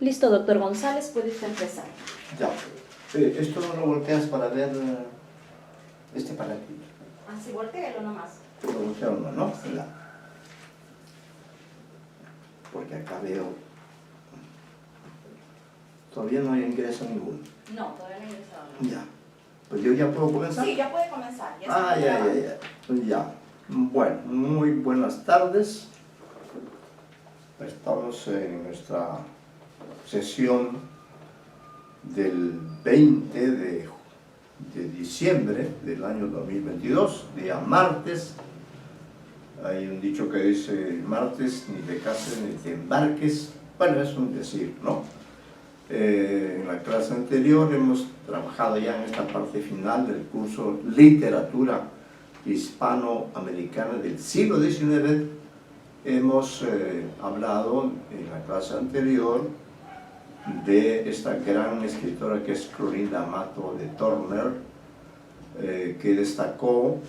Listo, doctor González, puede usted empezar. Ya. Esto no lo volteas para ver para aquí. Así, voltealo nomás. Lo volteo no, ya. Porque acá veo. Todavía no hay ingreso ninguno. No, todavía no he ingresado. Ya. Pues yo ya puedo comenzar. Sí, ya puede comenzar. Ya. Bueno, muy buenas tardes. Estamos en nuestra sesión del 20 de diciembre del año 2022, día martes. Hay un dicho que dice: martes ni te cases ni te embarques. Bueno, es un decir, ¿no? En la clase anterior hemos trabajado ya en esta parte final del curso Literatura Hispanoamericana del siglo XIX. Hemos hablado en la clase anterior de esta gran escritora que es Clorinda Amato de Turner, que destacó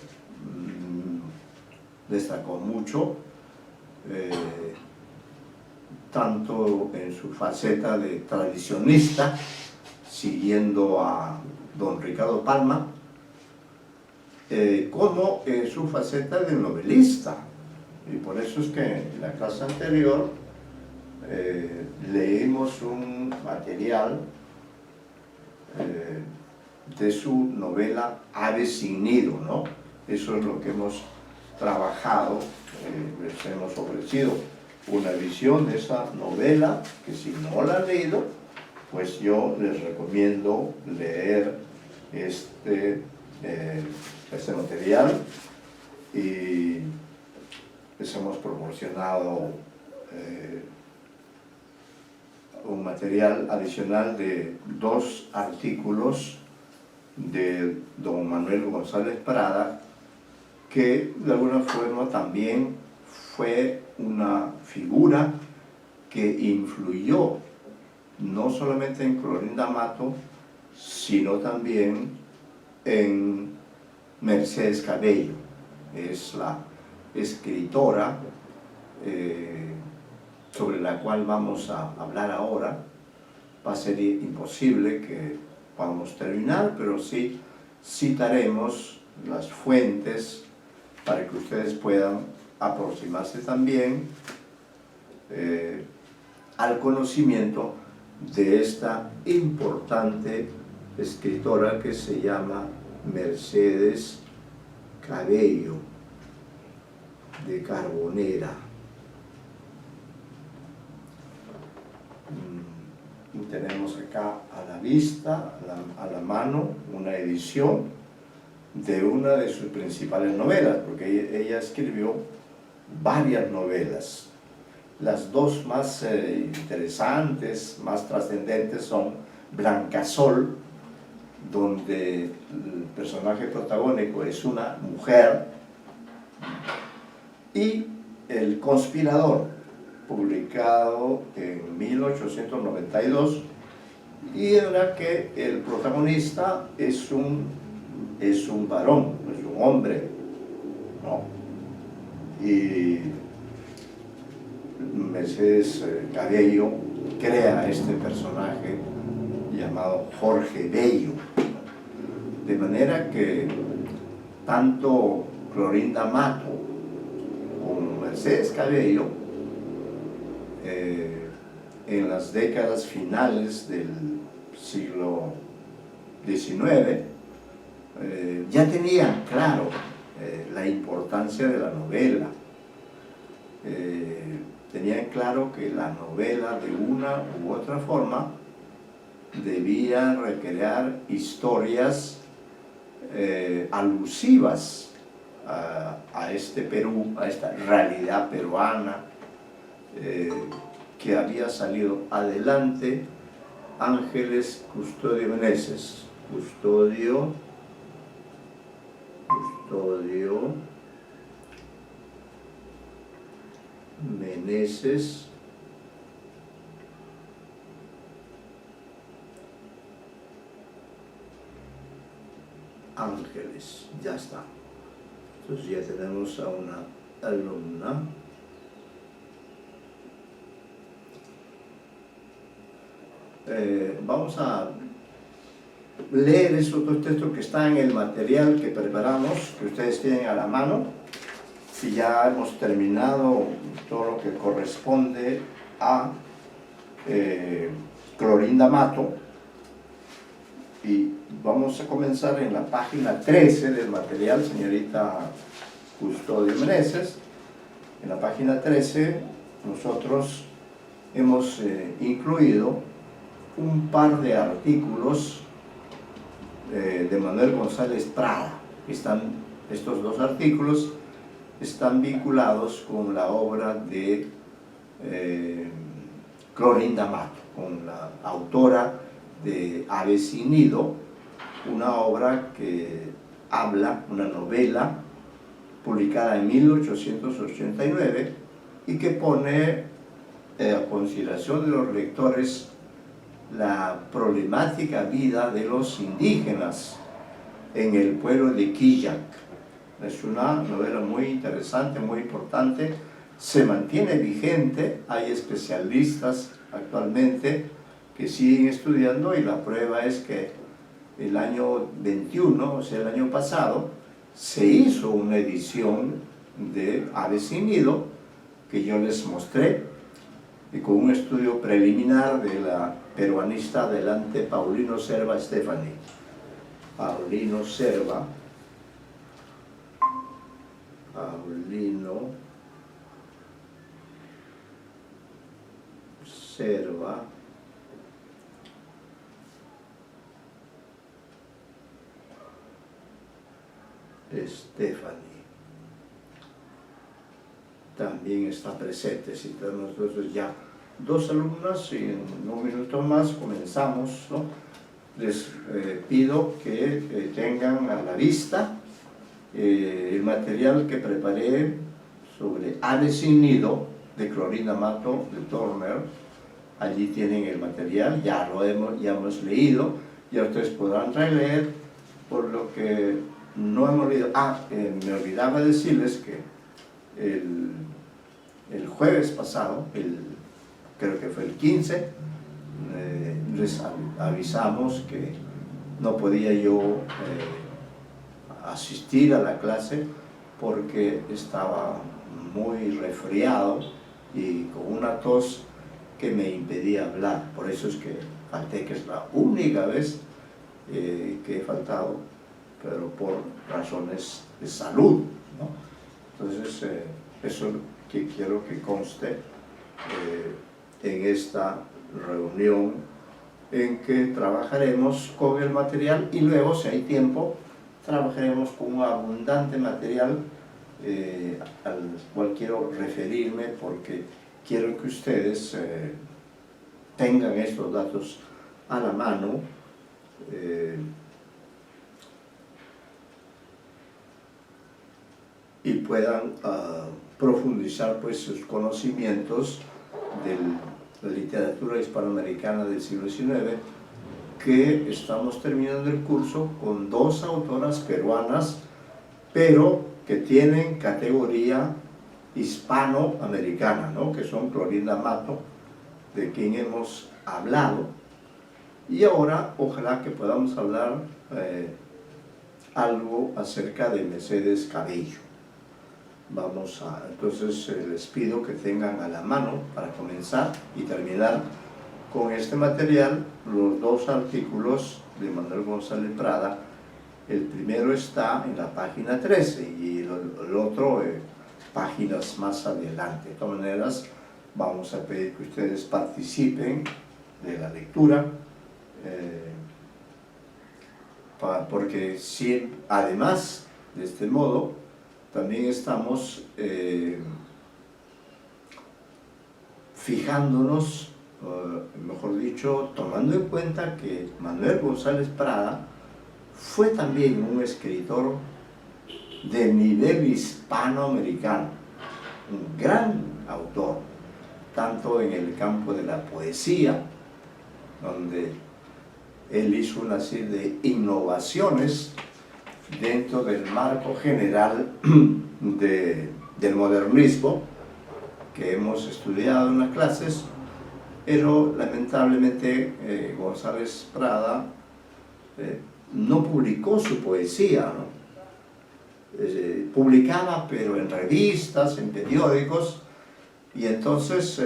mucho, tanto en su faceta de tradicionista, siguiendo a don Ricardo Palma, como en su faceta de novelista. Y por eso es que en la clase anterior leímos un material de su novela Ave sin nido, ¿no? Eso es lo que hemos trabajado, les hemos ofrecido una visión de esa novela, que si no la han leído, pues yo les recomiendo leer este material, y les hemos proporcionado un material adicional de 2 artículos de don Manuel González Prada, que de alguna forma también fue una figura que influyó no solamente en Clorinda Amato, sino también en Mercedes Cabello. Es la escritora sobre la cual vamos a hablar ahora. Va a ser imposible que podamos terminar, pero sí citaremos las fuentes para que ustedes puedan aproximarse también al conocimiento de esta importante escritora que se llama Mercedes Cabello de Carbonera. Y tenemos acá a la vista, a la mano, una edición de una de sus principales novelas, porque ella escribió varias novelas. Las 2 más interesantes, más trascendentes son Blancasol, donde el personaje protagónico es una mujer, y El Conspirador, publicado en 1892, y en la que el protagonista es un varón, es un hombre, ¿no? Y Mercedes Cabello crea este personaje llamado Jorge Bello, de manera que tanto Clorinda Amato como Mercedes Cabello en las décadas finales del siglo XIX ya tenían claro la importancia de la novela. Tenían claro que la novela, de una u otra forma, debía recrear historias alusivas a este Perú, a esta realidad peruana, que había salido adelante Ángeles Custodio Meneses. Custodio Meneses Ángeles, ya está. Entonces ya tenemos a una alumna vamos a leer esos dos textos que están en el material que preparamos, que ustedes tienen a la mano. Y ya hemos terminado todo lo que corresponde a Clorinda Mato. Y vamos a comenzar en la página 13 del material, señorita Custodio Meneses. En la página 13 nosotros hemos incluido un par de artículos de Manuel González Prada. Estos dos artículos están vinculados con la obra de Clorinda Mato, con la autora de Ave sin nido, una obra que habla, una novela publicada en 1889 y que pone a consideración de los lectores la problemática vida de los indígenas en el pueblo de Quillac. Es una novela muy interesante, muy importante, se mantiene vigente, hay especialistas actualmente que siguen estudiando y la prueba es que el año 21, o sea el año pasado, se hizo una edición de Ave sin nido que yo les mostré y con un estudio preliminar de la peruanista adelante Paulino Serva Stephanie. Paulino Serva Stephanie también está presente. Si tenemos nosotros ya dos alumnas y en un minuto más comenzamos, ¿no? Les pido que tengan a la vista el material que preparé sobre Ave sin nido de Clorinda Mato de Turner. Allí tienen el material, ya hemos leído, ya ustedes podrán releer, por lo que no hemos leído. Me olvidaba decirles que el jueves pasado, creo que fue el 15, les avisamos que no podía yo asistir a la clase porque estaba muy resfriado y con una tos que me impedía hablar. Por eso es que falté, que es la única vez que he faltado, pero por razones de salud, ¿no? Entonces, eso que quiero que conste en esta reunión en que trabajaremos con el material y luego, si hay tiempo, trabajaremos con un abundante material al cual quiero referirme porque quiero que ustedes tengan estos datos a la mano y puedan profundizar pues sus conocimientos de la literatura hispanoamericana del siglo XIX, que estamos terminando el curso con dos autoras peruanas, pero que tienen categoría hispanoamericana, ¿no? Que son Clorinda Mato, de quien hemos hablado, y ahora ojalá que podamos hablar algo acerca de Mercedes Cabello. Entonces les pido que tengan a la mano para comenzar y terminar con este material los dos artículos de Manuel González Prada. El primero está en la página 13 y el otro páginas más adelante. De todas maneras, vamos a pedir que ustedes participen de la lectura porque si, además de este modo, también estamos fijándonos, mejor dicho, tomando en cuenta que Manuel González Prada fue también un escritor de nivel hispanoamericano, un gran autor, tanto en el campo de la poesía, donde él hizo una serie de innovaciones dentro del marco general del modernismo que hemos estudiado en las clases, pero lamentablemente González Prada no publicó su poesía, ¿no? Publicaba, pero en revistas, en periódicos, y entonces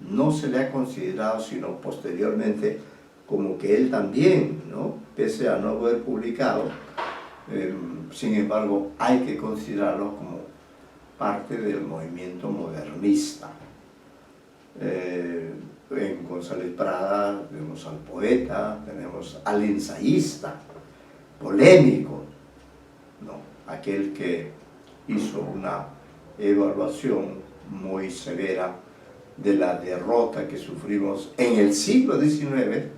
no se le ha considerado sino posteriormente como que él también, ¿no? Pese a no haber publicado, sin embargo hay que considerarlo como parte del movimiento modernista. En González Prada tenemos al poeta, tenemos al ensayista, polémico, ¿no? Aquel que hizo una evaluación muy severa de la derrota que sufrimos en el siglo XIX,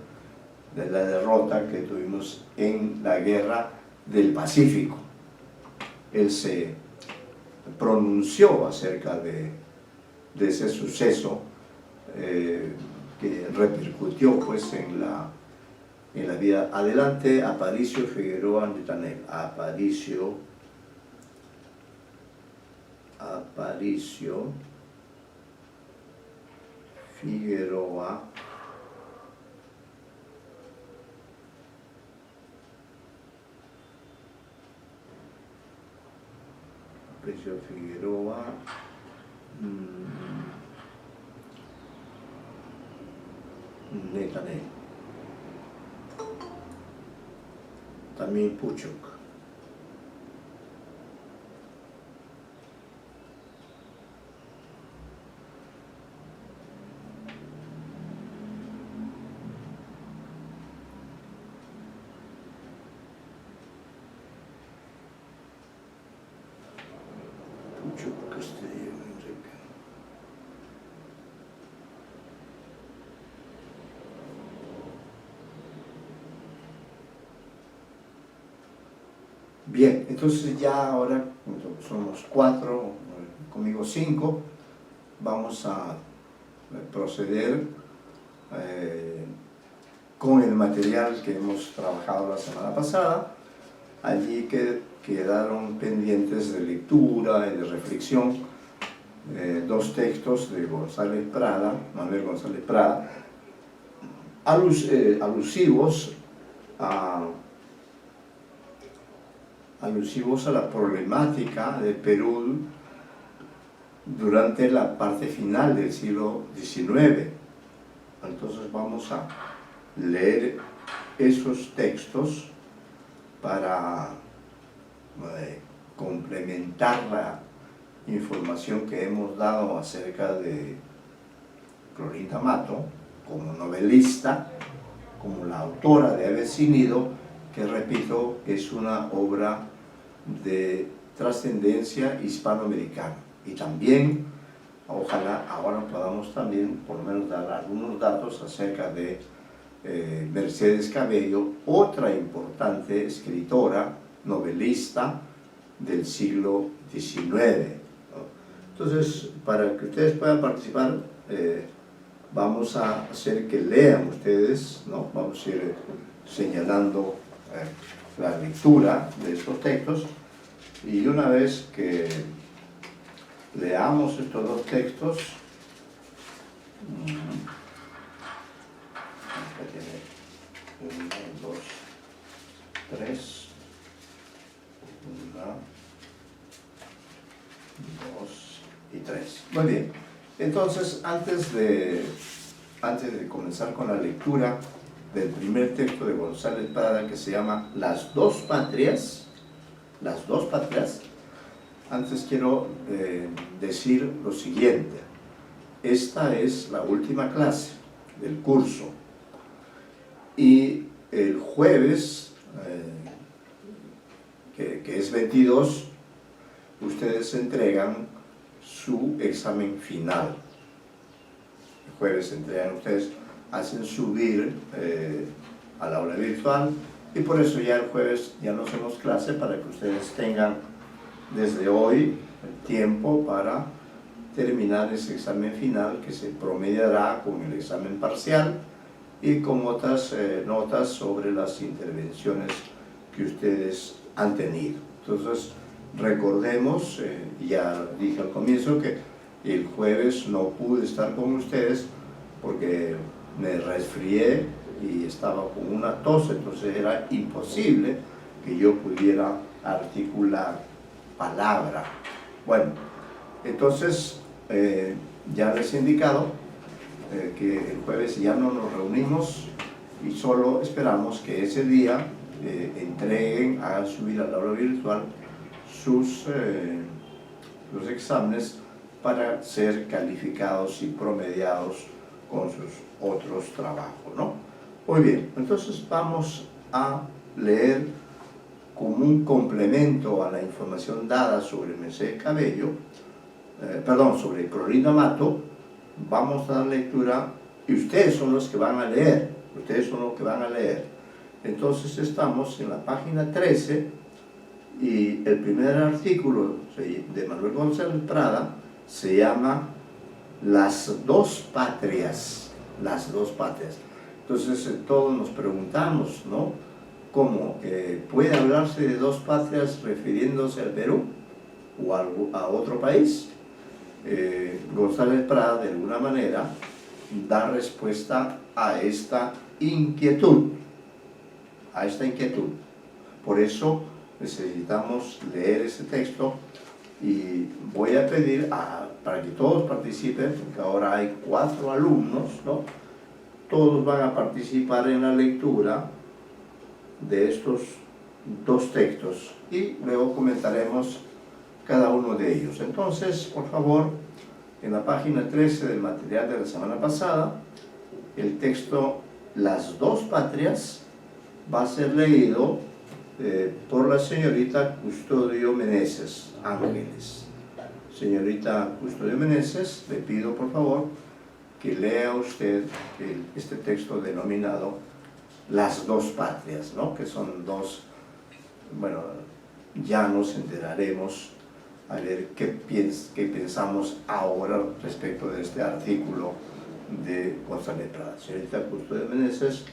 de la derrota que tuvimos en la Guerra del Pacífico. Él se pronunció acerca de ese suceso que repercutió pues en la vida. Adelante, Aparicio Figueroa Netanel. Aparicio Figueroa Netanel. También Puchuk. Castillo, Enrique. Bien, entonces ya ahora somos 4, conmigo 5, vamos a proceder con el material que hemos trabajado la semana pasada. Allí que quedaron pendientes de lectura y de reflexión 2 textos de González Prada, Manuel González Prada, alusivos a la problemática de Perú durante la parte final del siglo XIX. Entonces vamos a leer esos textos para complementar la información que hemos dado acerca de Clorinda Mato como novelista, como la autora de Aves y Nido, que repito, es una obra de trascendencia hispanoamericana. Y también, ojalá ahora podamos también por lo menos dar algunos datos acerca de Mercedes Cabello, otra importante escritora, novelista del siglo XIX, ¿no? Entonces, para que ustedes puedan participar, vamos a hacer que lean ustedes, ¿no? Vamos a ir señalando la lectura de estos textos, y una vez que leamos estos 2 textos, tiene 1, 2, 3, 1, 2 y 3. Muy bien, entonces antes de comenzar con la lectura del primer texto de González Prada, que se llama Las dos patrias, antes quiero decir lo siguiente. Esta es la última clase del curso, y el jueves, que es 22, ustedes entregan su examen final. El jueves entregan ustedes, hacen subir al aula virtual, y por eso ya el jueves ya no hacemos clase, para que ustedes tengan desde hoy el tiempo para terminar ese examen final, que se promediará con el examen parcial y con otras notas sobre las intervenciones que ustedes han tenido. Entonces, recordemos, ya dije al comienzo que el jueves no pude estar con ustedes porque me resfrié y estaba con una tos, entonces era imposible que yo pudiera articular palabra. Bueno, entonces ya les he indicado que el jueves ya no nos reunimos y solo esperamos que ese día entreguen, hagan subir al aula virtual los exámenes para ser calificados y promediados con sus otros trabajos, ¿no? Muy bien, entonces vamos a leer como un complemento a la información dada sobre Mercedes Cabello, sobre Clorina Mato. Vamos a dar lectura y ustedes son los que van a leer, Entonces estamos en la página 13 y el primer artículo de Manuel González Prada se llama Las dos patrias. Entonces todos nos preguntamos, ¿no? ¿Cómo puede hablarse de dos patrias refiriéndose al Perú o a otro país? González Prada de alguna manera da respuesta a esta inquietud. Por eso necesitamos leer ese texto y voy a pedir para que todos participen, porque ahora hay 4 alumnos, ¿no? Todos van a participar en la lectura de estos 2 textos y luego comentaremos cada uno de ellos. Entonces, por favor, en la página 13 del material de la semana pasada, el texto Las dos patrias va a ser leído por la señorita Custodio Meneses Ángeles. Señorita Custodio Meneses, le pido por favor que lea usted este texto denominado Las dos patrias, ¿no? Que son dos, bueno, ya nos enteraremos a ver qué pensamos ahora respecto de este artículo de González Prada. Señorita Custodio Meneses,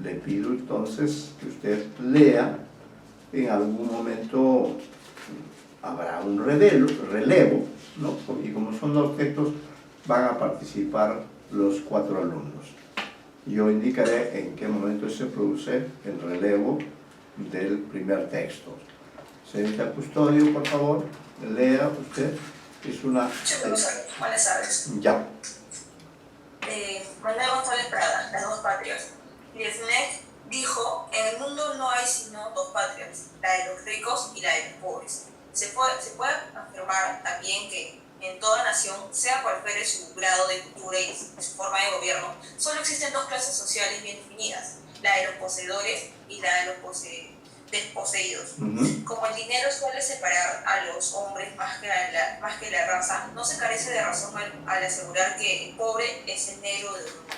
le pido entonces que usted lea. En algún momento habrá un relevo, ¿no? Y como son 2 textos, van a participar los 4 alumnos. Yo indicaré en qué momento se produce el relevo del primer texto. Señorita Custodio, por favor, lea usted. Es una... Buenas tardes. Ya. Manuel González Prada, Las dos patrias. Liebknecht dijo: en el mundo no hay sino 2 patrias, la de los ricos y la de los pobres. Se puede afirmar también que en toda nación, sea cual fuere su grado de cultura y su forma de gobierno, solo existen 2 clases sociales bien definidas, la de los poseedores y la de los desposeídos. Como el dinero suele separar a los hombres más que la raza, no se carece de razón al asegurar que el pobre es el negro de Europa.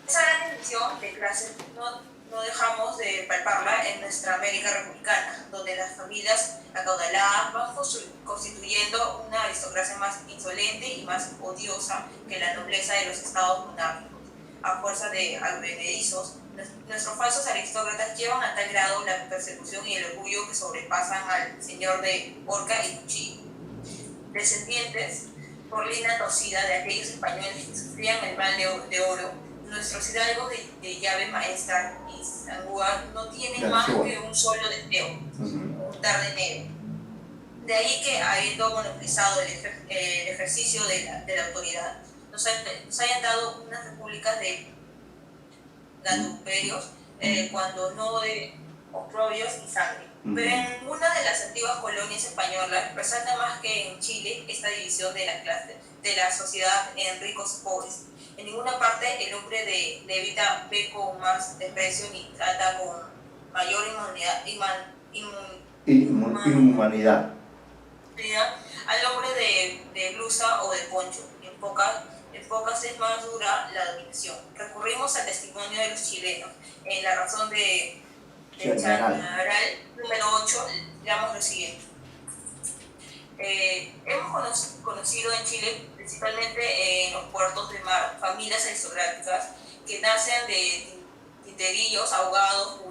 Esa gran división de clases no dejamos de palparla en nuestra América republicana, donde las familias acaudaladas van constituyendo una aristocracia más insolente y más odiosa que la nobleza de los estados monárquicos. A fuerza de advenedizos, nuestros falsos aristócratas llevan a tal grado la persecución y el orgullo que sobrepasan al señor de horca y cuchillo. Descendientes por línea torcida de aquellos españoles que sufrían el mal de oro, nuestros hidalgos de llave maestra y sangúa no tienen más que un solo deseo, untar de negro. De ahí que, habiendo monopolizado el ejercicio de la autoridad, nos hayan dado unas repúblicas de gatuperios, cuando no de oprobios y sangre. Pero en ninguna de las antiguas colonias españolas resalta más que en Chile esta división de la clase, de la sociedad en ricos y pobres. En ninguna parte el hombre de levita ve con más desprecio ni trata con mayor inhumanidad al hombre de blusa o de poncho. En pocas es más dura la dominación. Recurrimos al testimonio de los chilenos. En la razón de Chañaral, número 8, leamos lo siguiente. Hemos conocido en Chile, principalmente en los puertos de mar, familias aristocráticas que nacen de tinterillos, abogados,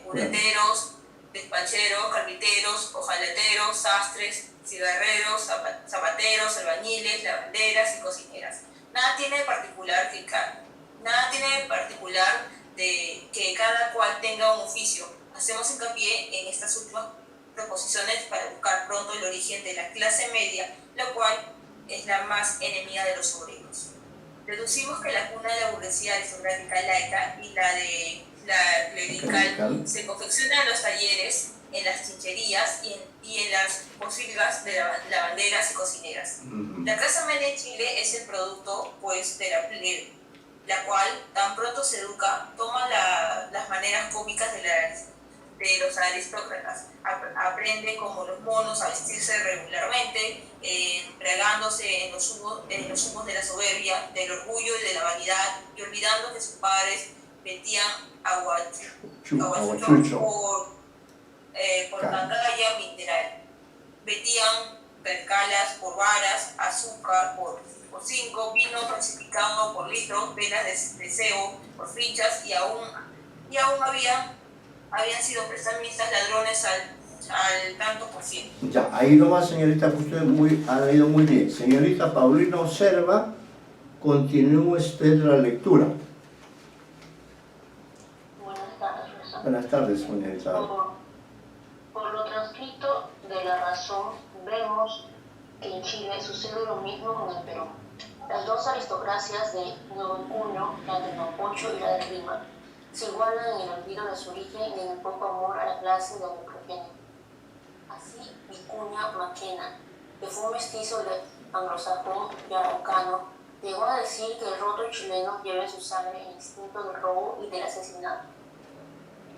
cureteros, despacheros, carpinteros, hojalateros, sastres, cigarreros, zapateros, albañiles, lavanderas y cocineras. Nada tiene de particular de que cada cual tenga un oficio. Hacemos hincapié en estas últimas proposiciones para buscar pronto el origen de la clase media, la cual es la más enemiga de los obreros. Deducimos que la cuna de la burguesía aristocrática laica y la de la clerical se confecciona en los talleres, en las chincherías y en las posilgas de lavanderas y cocineras. La clase media en Chile es el producto, pues, de la plebe, la cual tan pronto se educa, toma las maneras cómicas de los aristócratas, aprende como los monos a vestirse regularmente, embriagándose en los humos de la soberbia, del orgullo y de la vanidad, y olvidando que sus padres metían aguachucho por pantalla mineral, metían percalas por varas, azúcar por 5, vino falsificado por litro, velas de cebo por fichas, y aún habían sido prestamistas, ladrones al tanto por ciento. Ya, ahí nomás, señorita, que usted ha leído muy bien. Señorita Paulina Observa, continúe usted la lectura. Buenas tardes, profesor. Buenas tardes, señorita. Por lo transcrito de la razón, vemos que en Chile sucede lo mismo con el Perú. Las dos aristocracias de Nuevo Encuño, la del Mapocho y la de Lima, se igualan en el olvido de su origen y en el poco amor a la clase de mi progenie. Así, Vicuña Maquena, que fue un mestizo de anglosajón y araucano, llegó a decir que el roto chileno lleva en su sangre el instinto del robo y del asesinato.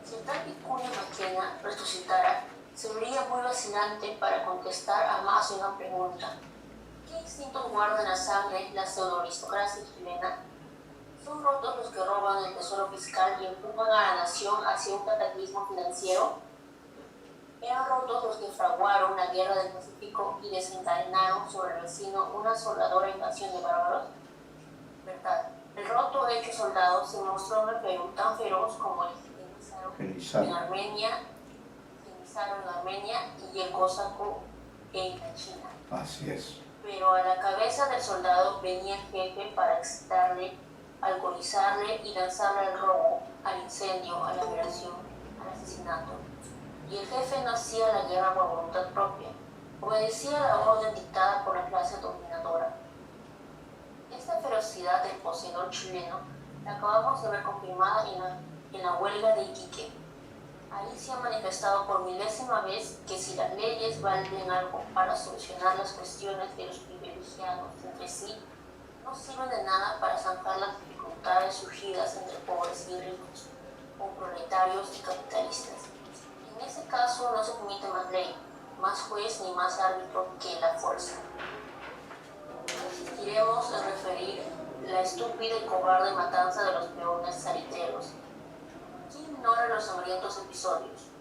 Si tal Vicuña Maquena resucitara, sería muy vacilante para contestar a más una pregunta. ¿Qué instintos guarda en la sangre la pseudo-aristocracia chilena? ¿Son rotos los que roban el tesoro fiscal y empujan a la nación hacia un cataclismo financiero? ¿Eran rotos los que fraguaron la guerra del Pacífico y desencadenaron sobre el vecino una asoladora invasión de bárbaros? ¿Verdad? El roto hecho soldado se mostró en el Perú tan feroz como el Genizaron en Armenia y el cosaco en la China. Así es. Pero a la cabeza del soldado venía el jefe para excitarle, alcoholizarle y lanzarle al robo, al incendio, a la violación, al asesinato. Y el jefe no hacía la guerra por voluntad propia, obedecía la orden dictada por la clase dominadora. Esta ferocidad del poseedor chileno la acabamos de ver confirmada en la huelga de Iquique. Ahí se ha manifestado por milésima vez que si las leyes valen algo para solucionar las cuestiones de los privilegiados entre sí, no sirven de nada para zanjar las dificultades surgidas entre pobres y ricos, o proletarios y capitalistas. En ese caso no se permite más ley, más juez ni más árbitro que la fuerza. No insistiremos en referir la estúpida y cobarde matanza de los peones saliteros. ¿Quién ignora los sangrientos episodios?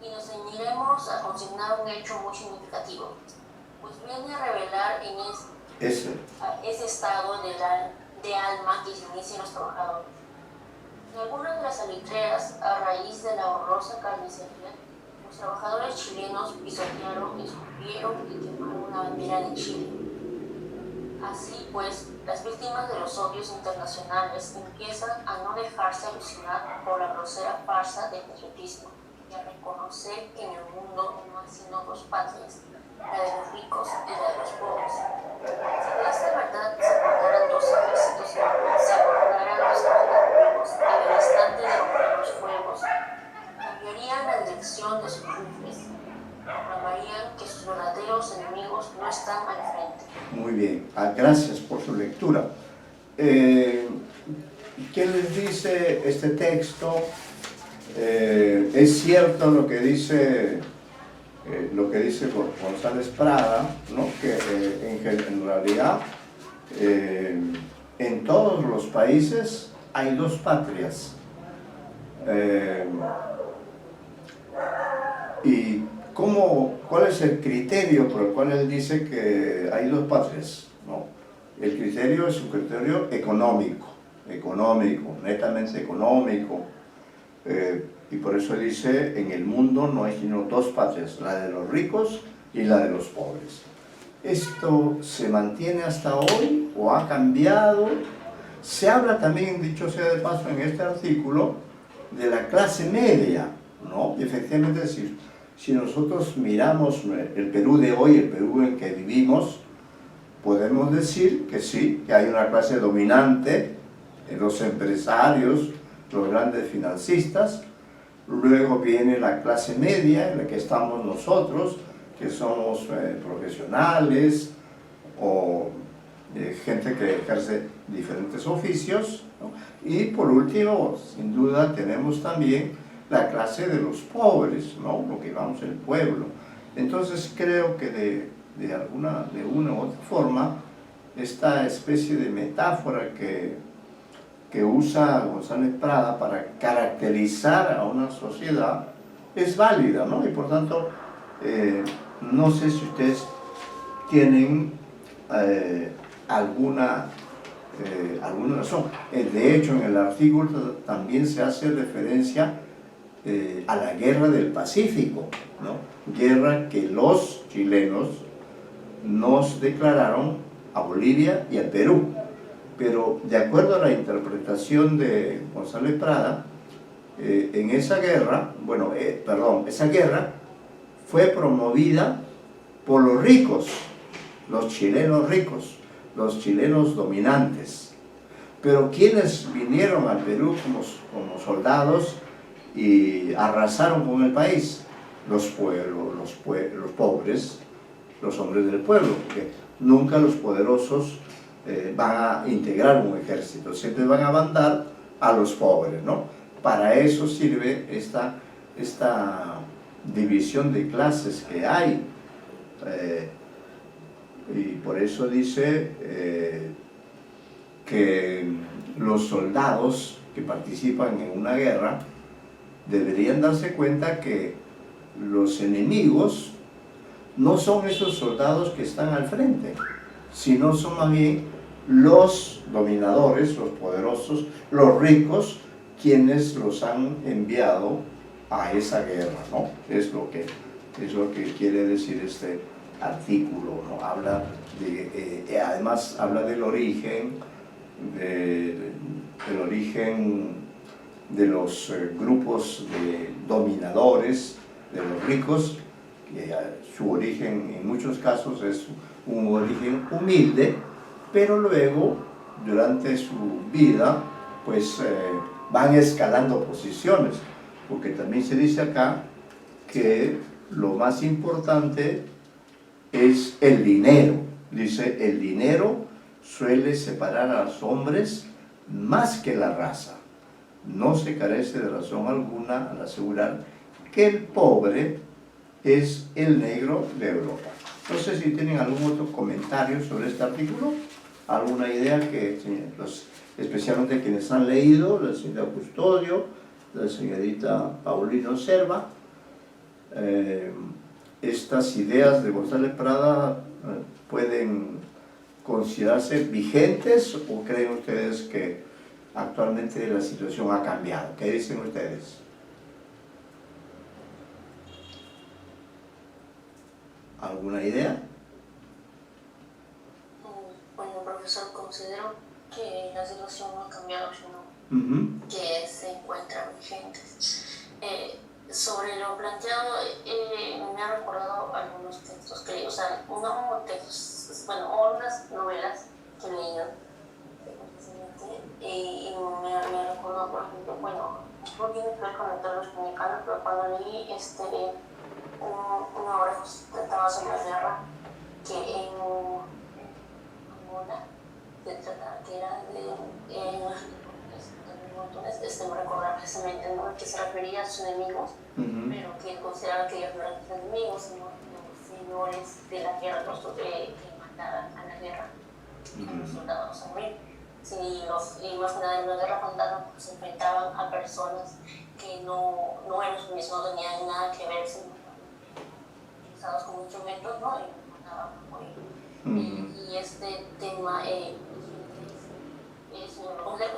Y nos ceñiremos a consignar un hecho muy significativo, pues viene a revelar en ese estado de alma que se inicia en los trabajadores. En algunas de las salitreras, a raíz de la horrorosa carnicería, los trabajadores chilenos pisotearon, escupieron y quemaron una bandera de Chile. Así pues, las víctimas de los odios internacionales empiezan a no dejarse alucinar por la grosera farsa del patriotismo y a reconocer que en el mundo no hay sino dos patrias, la de los ricos y la de los pobres. Si de esta verdad se acordaran dos ejércitos, se acordaran los enemigos en el instante de romper los fuegos, cambiarían la dirección de sus rifles, proclamarían que sus verdaderos enemigos no están al frente. Muy bien, gracias por su lectura. ¿Qué les dice este texto? Es cierto lo que dice González Prada, ¿no? Que en realidad en todos los países hay dos patrias. ¿Y cuál es el criterio por el cual él dice que hay dos patrias? ¿No? El criterio es un criterio económico, netamente económico. Y por eso dice, en el mundo no hay sino dos patrias, la de los ricos y la de los pobres. ¿Esto se mantiene hasta hoy o ha cambiado? Se habla también, dicho sea de paso, en este artículo, de la clase media, ¿no? Y efectivamente, si nosotros miramos el Perú de hoy, el Perú en que vivimos, podemos decir que sí, que hay una clase dominante, los empresarios, los grandes financistas. Luego viene la clase media, en la que estamos nosotros, que somos profesionales o gente que ejerce diferentes oficios, ¿no? Y por último, sin duda, tenemos también la clase de los pobres, ¿no? Lo que llamamos el pueblo. Entonces creo que de una u otra forma, esta especie de metáfora que usa González Prada para caracterizar a una sociedad es válida, ¿no? Y por tanto, no sé si ustedes tienen alguna razón. De hecho, en el artículo también se hace referencia a la guerra del Pacífico, ¿no? Guerra que los chilenos nos declararon a Bolivia y al Perú. Pero de acuerdo a la interpretación de González Prada, en esa guerra, esa guerra fue promovida por los ricos, los chilenos ricos, los chilenos dominantes. Pero quienes vinieron al Perú como soldados y arrasaron con el país, los pobres, los hombres del pueblo, porque nunca los poderosos van a integrar un ejército, siempre van a mandar a los pobres, ¿no? Para eso sirve esta división de clases que hay, y por eso dice que los soldados que participan en una guerra deberían darse cuenta que los enemigos no son esos soldados que están al frente, sino son más bien los dominadores, los poderosos, los ricos, quienes los han enviado a esa guerra, ¿no? Es lo que quiere decir este artículo, ¿no? Habla además habla del origen, de los grupos de dominadores, de los ricos, que su origen en muchos casos es un origen humilde, pero luego, durante su vida, pues van escalando posiciones, porque también se dice acá que lo más importante es el dinero. Dice, el dinero suele separar a los hombres más que la raza. No se carece de razón alguna al asegurar que el pobre es el negro de Europa. No sé si tienen algún otro comentario sobre este artículo, alguna idea que, especialmente quienes han leído, la señora Custodio, la señorita Paulino Serva, estas ideas de González Prada pueden considerarse vigentes, o creen ustedes que actualmente la situación ha cambiado? ¿Qué dicen ustedes? ¿Alguna idea? Bueno, profesor, considero que la situación no ha cambiado, sino que se encuentran vigentes. Sobre lo planteado, me ha recordado algunos textos que leí, o sea, no textos, bueno, unas novelas que he leído y me ha recordado, por ejemplo, bueno, no tiene que ver con el terror mexicano, pero cuando leí una obra que trataba sobre la guerra, que en Angola se trataba, que era de no recordar precisamente, ¿no?, que se refería a sus enemigos, pero que consideraba que ellos no eran sus enemigos, sino los señores de la guerra, los que mandaban a la guerra, los soldados a morir. Sí, y más que nada en la guerra cuando se enfrentaban a personas que no eran sus mismos, no tenían nada que ver, sino utilizados como instrumentos, ¿no?, y mandaban a morir. Y este tema es un complejo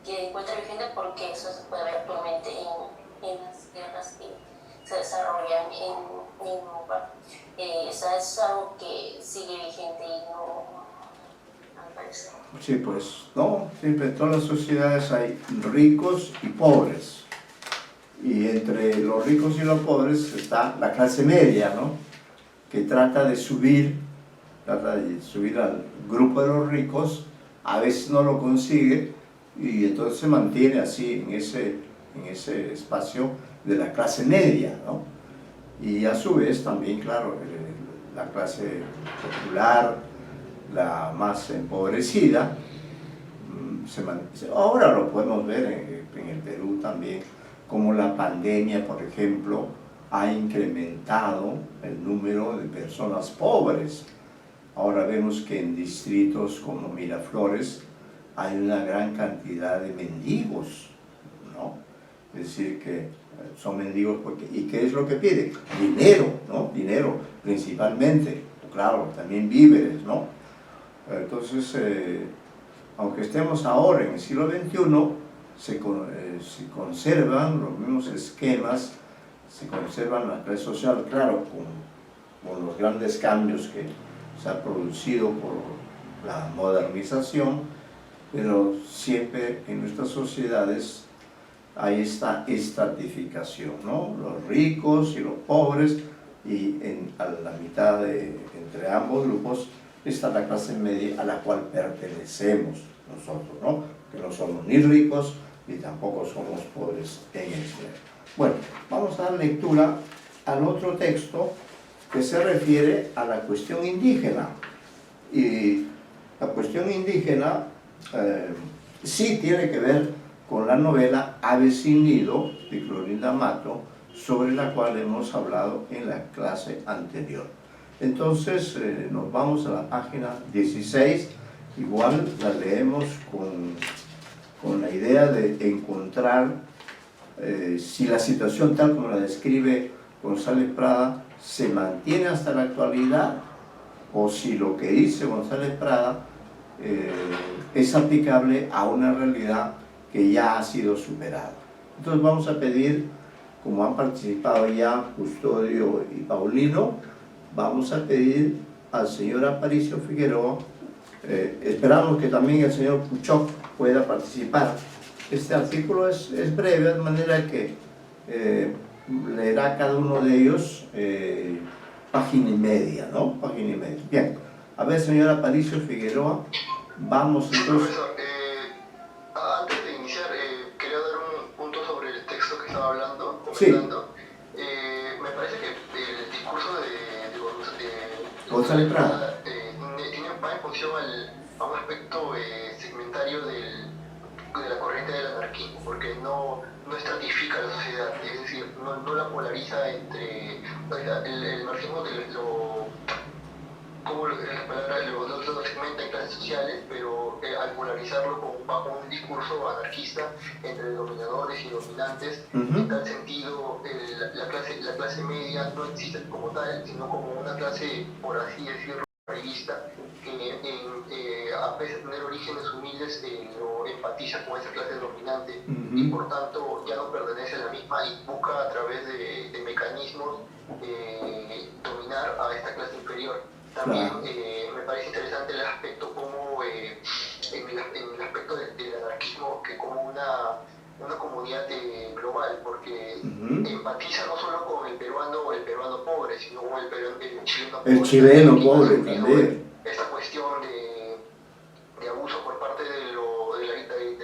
que encuentra vigente porque eso se puede ver actualmente en las guerras que se desarrollan en Europa. Esa es algo que sigue vigente y no, al parecer. Sí, pues, no, siempre en todas las sociedades hay ricos y pobres. Y entre los ricos y los pobres está la clase media, ¿no? Que trata de subir al grupo de los ricos, a veces no lo consigue y entonces se mantiene así en ese espacio de la clase media, ¿no? Y a su vez también, claro, la clase popular, la más empobrecida, ahora lo podemos ver en el Perú también, como la pandemia, por ejemplo, ha incrementado el número de personas pobres. Ahora vemos que en distritos como Miraflores hay una gran cantidad de mendigos, ¿no? Es decir, que son mendigos porque... ¿Y qué es lo que piden? Dinero, ¿no? Dinero, principalmente. Claro, también víveres, ¿no? Entonces, aunque estemos ahora en el siglo XXI, se conservan los mismos esquemas, se conservan la clase social, claro, con los grandes cambios que se han producido por la modernización, pero siempre en nuestras sociedades hay esta estratificación, ¿no? Los ricos y los pobres, y a la mitad entre ambos grupos está la clase media a la cual pertenecemos nosotros, ¿no? Que no somos ni ricos ni tampoco somos pobres en extremo. Bueno, vamos a dar lectura al otro texto que se refiere a la cuestión indígena. Y la cuestión indígena sí tiene que ver con la novela Ave sin nido de Clorinda Mato, sobre la cual hemos hablado en la clase anterior. Entonces nos vamos a la página 16, igual la leemos con la idea de encontrar si la situación tal como la describe González Prada se mantiene hasta la actualidad, o si lo que dice González Prada es aplicable a una realidad que ya ha sido superada. Entonces vamos a pedir, como han participado ya Custodio y Paulino, vamos a pedir al señor Aparicio Figueroa, esperamos que también el señor Puchoc pueda participar. Este artículo es breve, de manera que leerá cada uno de ellos página y media, ¿no? Página y media. Bien, a ver, señor Aparicio Figueroa, vamos entonces... Profesor, antes de iniciar, quería dar un punto sobre el texto que estaba hablando, comentando. Sí. Me parece que el discurso de González Prada va en función a un aspecto segmentario de la corriente del anarquismo, porque no estratifica la sociedad, es decir, no la polariza entre el marxismo como la palabra lo segmenta en clases sociales, pero al polarizarlo bajo un discurso anarquista entre dominadores y dominantes, en tal sentido la clase media no existe como tal, sino como una clase, por así decirlo, revista, que a pesar de tener orígenes humildes lo empatiza con esa clase dominante y por tanto ya no pertenece a la misma y busca a través de mecanismos dominar a esta clase inferior. También me parece interesante el aspecto como en el aspecto del anarquismo, que como una comunidad global, porque empatiza no solo con el peruano pobre, sino con el chileno pobre. El chileno pobre también. Esta cuestión de abuso por parte de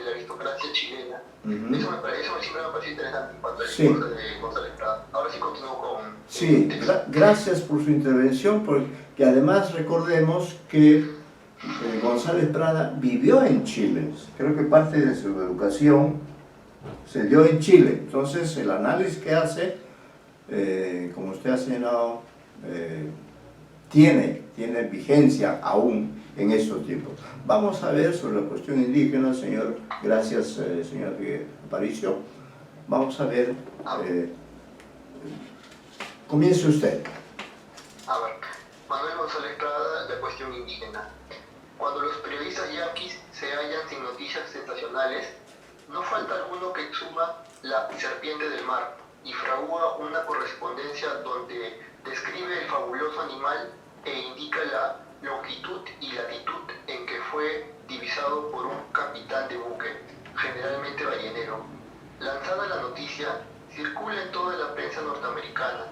la aristocracia chilena. Eso siempre me parece interesante en cuanto al discurso de González Prada. Ahora sí continúo con... Sí, gracias por su intervención, porque además recordemos que González Prada vivió en Chile. Creo que parte de su educación se dio en Chile. Entonces el análisis que hace, como usted ha señalado, tiene vigencia aún en estos tiempos. Vamos a ver sobre la cuestión indígena, señor. Gracias, señor Aparicio. Vamos a ver. Comience usted. A ver, Manuel González Prada, la cuestión indígena. Cuando los periodistas yanquis se hallan sin noticias sensacionales, no falta alguno que exuma La serpiente del mar y fragua una correspondencia donde describe el fabuloso animal e indica la longitud y latitud en que fue divisado por un capitán de buque, generalmente ballenero. Lanzada la noticia, circula en toda la prensa norteamericana,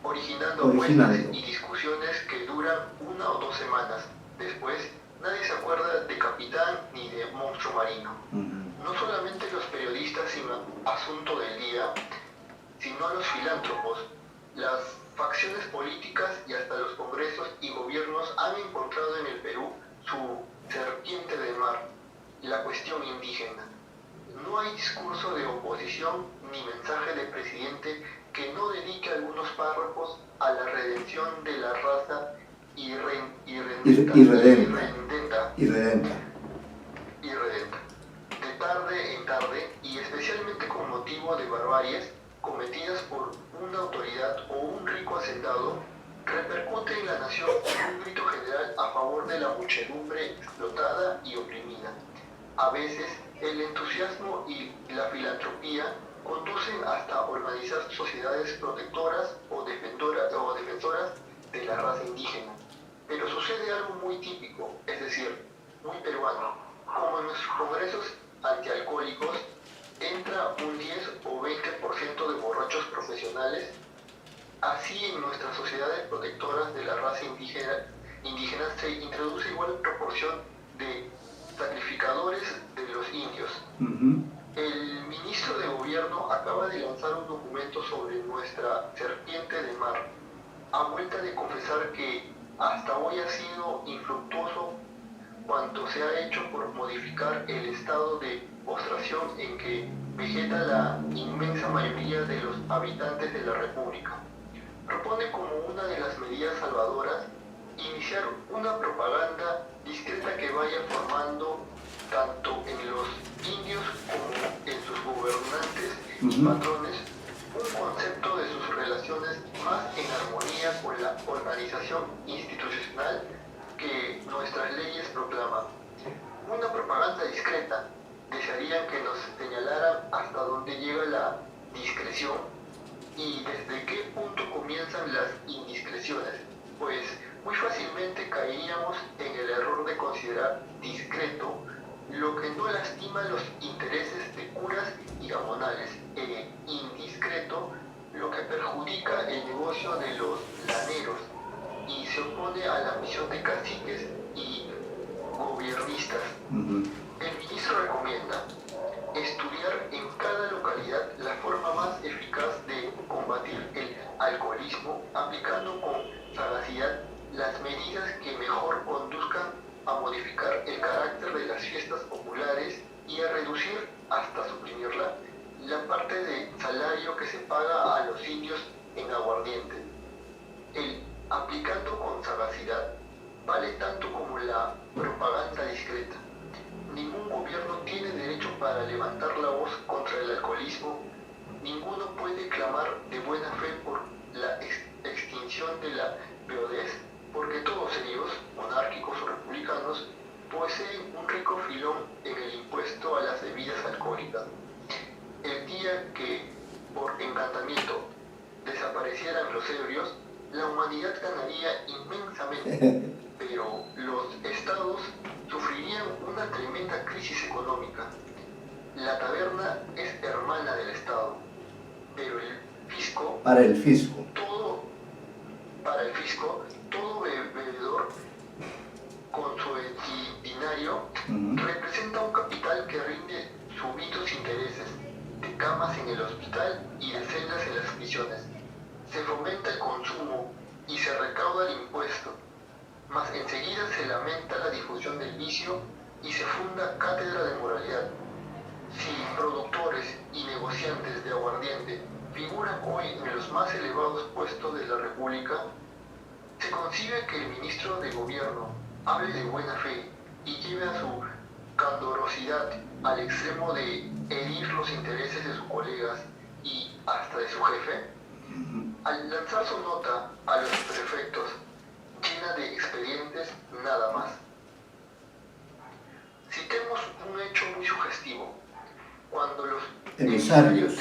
originando apuestas y discusiones que duran 1 o 2 semanas. Después, nadie se acuerda de capitán ni de monstruo marino. No solamente los periodistas sin asunto del día, sino los filántropos, las facciones políticas y hasta los congresos y gobiernos han encontrado en el Perú su serpiente de mar, la cuestión indígena. No hay discurso de oposición ni mensaje del presidente que no dedique algunos párrafos a la redención de la raza irredenta. De tarde en tarde, y especialmente con motivo de barbaries cometidas por una autoridad o un rico hacendado, repercute en la nación un grito general a favor de la muchedumbre explotada y oprimida. A veces, el entusiasmo y la filantropía conducen hasta organizar sociedades protectoras o defensoras de la raza indígena. Pero sucede algo muy típico, es decir, muy peruano. Como en los congresos antialcohólicos entra un 10 o 20% de borrachos profesionales, así en nuestras sociedades protectoras de la raza indígena se introduce igual proporción de sacrificadores de los indios. El ministro de Gobierno acaba de lanzar un documento sobre nuestra serpiente de mar, a vuelta de confesar que hasta hoy ha sido infructuoso cuanto se ha hecho por modificar el estado de postración en que vegeta la inmensa mayoría de los habitantes de la República. Propone como una de las medidas salvadoras iniciar una propaganda discreta que vaya formando tanto en los indios como en sus gobernantes y patrones un concepto de sus relaciones más en armonía con la organización institucional que nuestras leyes proclaman. Una propaganda discreta. Desearían que nos señalaran hasta dónde llega la discreción y desde qué punto comienzan las indiscreciones, pues muy fácilmente caeríamos en el error de considerar discreto lo que no lastima los intereses de curas y gamonales, e indiscreto lo que perjudica el negocio de los laneros y se opone a la misión de caciques y gobiernistas. El ministro recomienda estudiar en cada localidad la forma más eficaz de combatir el alcoholismo, aplicando con sagacidad las medidas que mejor conduzcan a modificar el carácter de las fiestas populares y a reducir hasta suprimirla la parte de salario que se paga a los indios en aguardiente. El aplicando con sagacidad vale tanto como la propaganda discreta. Ningún gobierno tiene derecho para levantar la voz contra el alcoholismo. Ninguno puede clamar de buena fe por la extinción de la viudez, porque todos ellos, monárquicos o republicanos, poseen un rico filón en el impuesto a las bebidas alcohólicas. El día que, por encantamiento, desaparecieran los ebrios, la humanidad ganaría inmensamente, pero los estados sufrirían una tremenda crisis económica. La taberna es hermana del Estado, pero el fisco... Para el fisco. Todo bebedor con su binario representa un capital que rinde súbitos intereses, de camas en el hospital y de celdas en las prisiones. Se fomenta el consumo y se recauda el impuesto, mas enseguida se lamenta la difusión del vicio y se funda cátedra de moralidad. Si productores y negociantes de aguardiente figuran hoy en los más elevados puestos de la República, se concibe que el ministro de Gobierno hable de buena fe y lleve a su candorosidad al extremo de herir los intereses de sus colegas y hasta de su jefe. Al lanzar su nota a los prefectos llena de expedientes nada más. Citemos un hecho muy sugestivo. Cuando los emisarios.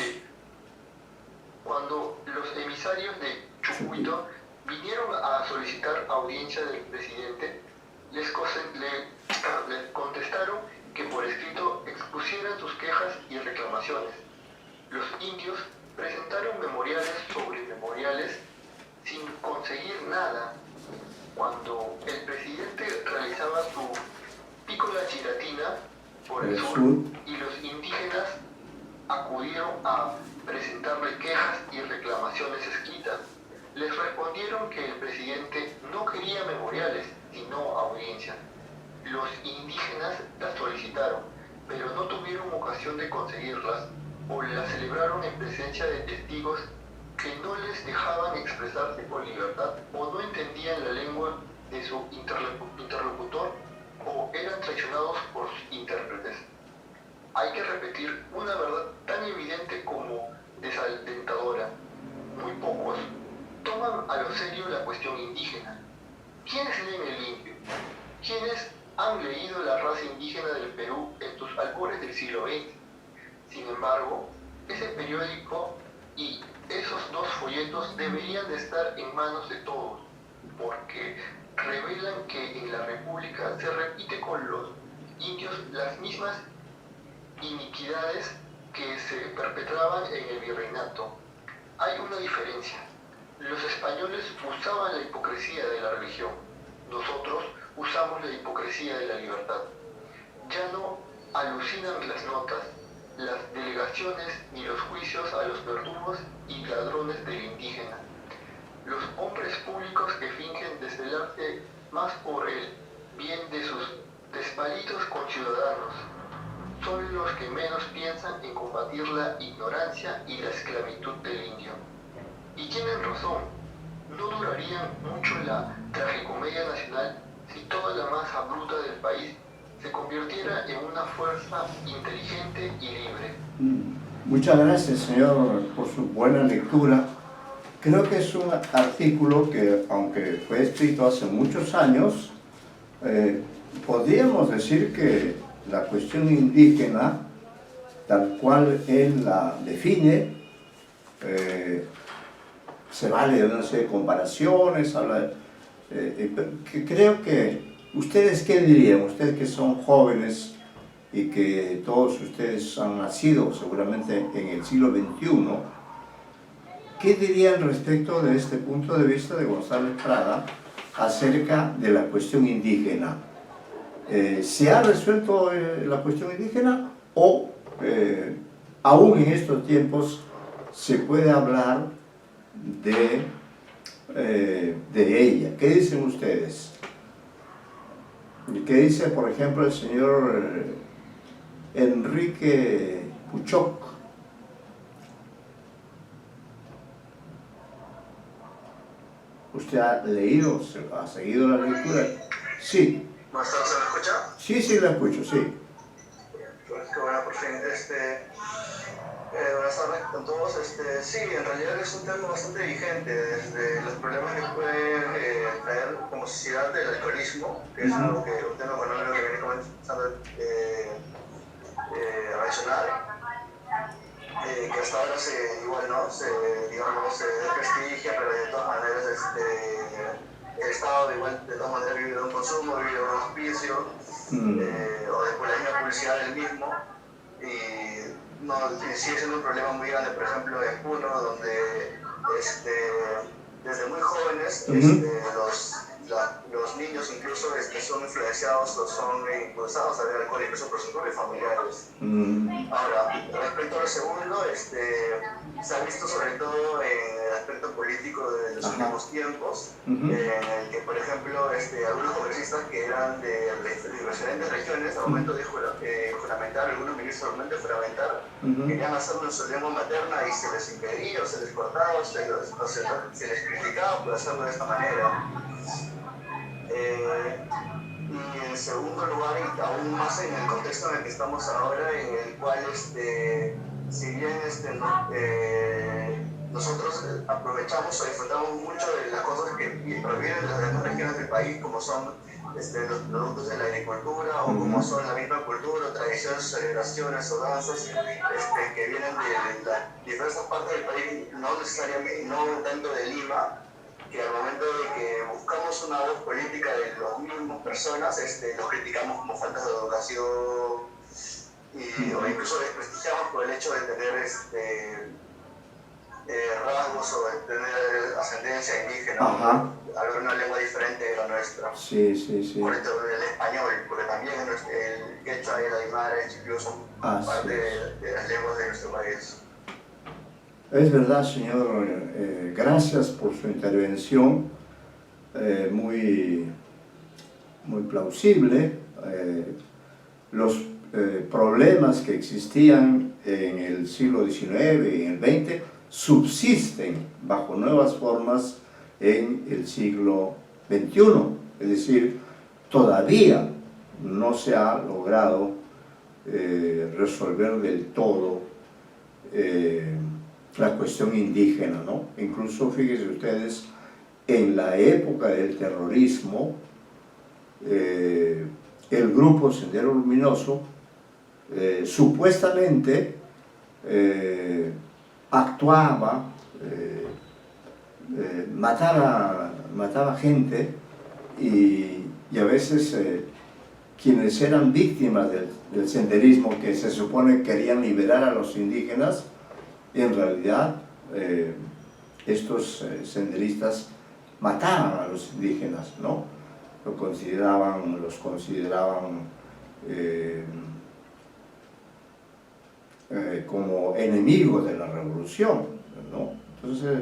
Cuando los emisarios de Chucuito vinieron a solicitar audiencia del presidente, les contestaron que por escrito expusieran sus quejas y reclamaciones. Los indios presentaron memoriales sobre memoriales sin conseguir nada. Cuando el presidente realizaba su pícola chiratina por el sur y los indígenas acudieron a presentarle quejas y reclamaciones escritas, les respondieron que el presidente no quería memoriales, sino audiencia. Los indígenas las solicitaron, pero no tuvieron ocasión de conseguirlas o las celebraron en presencia de testigos que no les dejaban expresarse con libertad o no entendían la lengua de su interlocutor o eran traicionados por sus intérpretes. Hay que repetir una verdad tan evidente como desalentadora. Muy pocos toman a lo serio la cuestión indígena. ¿Quiénes leen el Limpio? ¿Quiénes han leído La raza indígena del Perú en sus albores del siglo XX? Sin embargo, ese periódico y esos 2 folletos deberían de estar en manos de todos, porque revelan que en la República se repite con los indios las mismas iniquidades que se perpetraban en el virreinato. Hay una diferencia. Los españoles usaban la hipocresía de la religión. Nosotros usamos la hipocresía de la libertad. Ya no alucinan las notas, las delegaciones ni los juicios a los verdugos y ladrones del indígena. Los hombres públicos que fingen desvelarse más por el bien de sus despalitos conciudadanos son los que menos piensan en combatir la ignorancia y la esclavitud del indio. Y tienen razón, no duraría mucho la tragicomedia nacional si toda la masa bruta del país se convirtiera en una fuerza inteligente y libre. Muchas gracias, señor, por su buena lectura. Creo que es un artículo que, aunque fue escrito hace muchos años, podríamos decir que la cuestión indígena, tal cual él la define, se vale de una serie de comparaciones, habla que creo que ustedes, ¿qué dirían? Ustedes que son jóvenes y que todos ustedes han nacido seguramente en el siglo XXI, ¿qué dirían respecto de este punto de vista de González Prada acerca de la cuestión indígena? ¿Se ha resuelto la cuestión indígena o aún en estos tiempos se puede hablar de ella? ¿Qué dicen ustedes? ¿Qué dice, por ejemplo, el señor Enrique Puchoc? ¿Usted ha leído, ha seguido la lectura? Sí. ¿Maestro, se me escucha? Sí, sí, la escucho, sí. Pues que bueno, por fin, buenas tardes con todos. Sí, en realidad es un tema bastante vigente, desde los problemas que puede traer como sociedad del alcoholismo, que es algo que un tema económico que viene comenzando a mencionar, que hasta ahora se desprestigia, pero de todas maneras el Estado de todas maneras vive de un consumo, vive de un auspicio, o de la publicidad del mismo, y no, sigue siendo un problema muy grande, por ejemplo, en Puno, donde desde muy jóvenes los niños incluso son influenciados o son impulsados a beber alcohol incluso por sus propios familiares. Ahora, respecto al segundo, se ha visto sobre todo en el aspecto político de los últimos tiempos, en el que, por ejemplo, algunos congresistas que eran de diferentes regiones, al momento de juramentar, algunos ministros al momento de juramentar, querían hacerlo en su lengua materna y se les impedía, o se les cortaba, se les criticaba por hacerlo de esta manera. Y en segundo lugar, y aún más en el contexto en el que estamos ahora, en el cual, si bien nosotros aprovechamos o disfrutamos mucho de las cosas que provienen de las demás regiones del país, como son los productos de la agricultura, o cómo son la misma cultura, tradiciones, celebraciones o danzas que vienen de las diversas partes del país, no necesariamente, no tanto de Lima, que al momento de que buscamos una voz política de las mismas personas, los criticamos como falta de educación o incluso desprestigiamos por el hecho de tener rasgos o de tener ascendencia indígena, hablar una lengua diferente de la nuestra. Sí, sí, sí. Por el español, porque también el quechua y el aymara y el chipio son parte de las lenguas de nuestro país. Es verdad, señor. Gracias por su intervención, muy plausible. Los problemas que existían en el siglo XIX y en el XX subsisten bajo nuevas formas en el siglo XXI. Es decir, todavía no se ha logrado resolver del todo la cuestión indígena, ¿no? Incluso, fíjense ustedes, en la época del terrorismo, el grupo Sendero Luminoso supuestamente actuaba, mataba gente y a veces quienes eran víctimas del senderismo, que se supone querían liberar a los indígenas, en realidad estos senderistas mataban a los indígenas, ¿no? Los consideraban como enemigos de la revolución, ¿no? Entonces,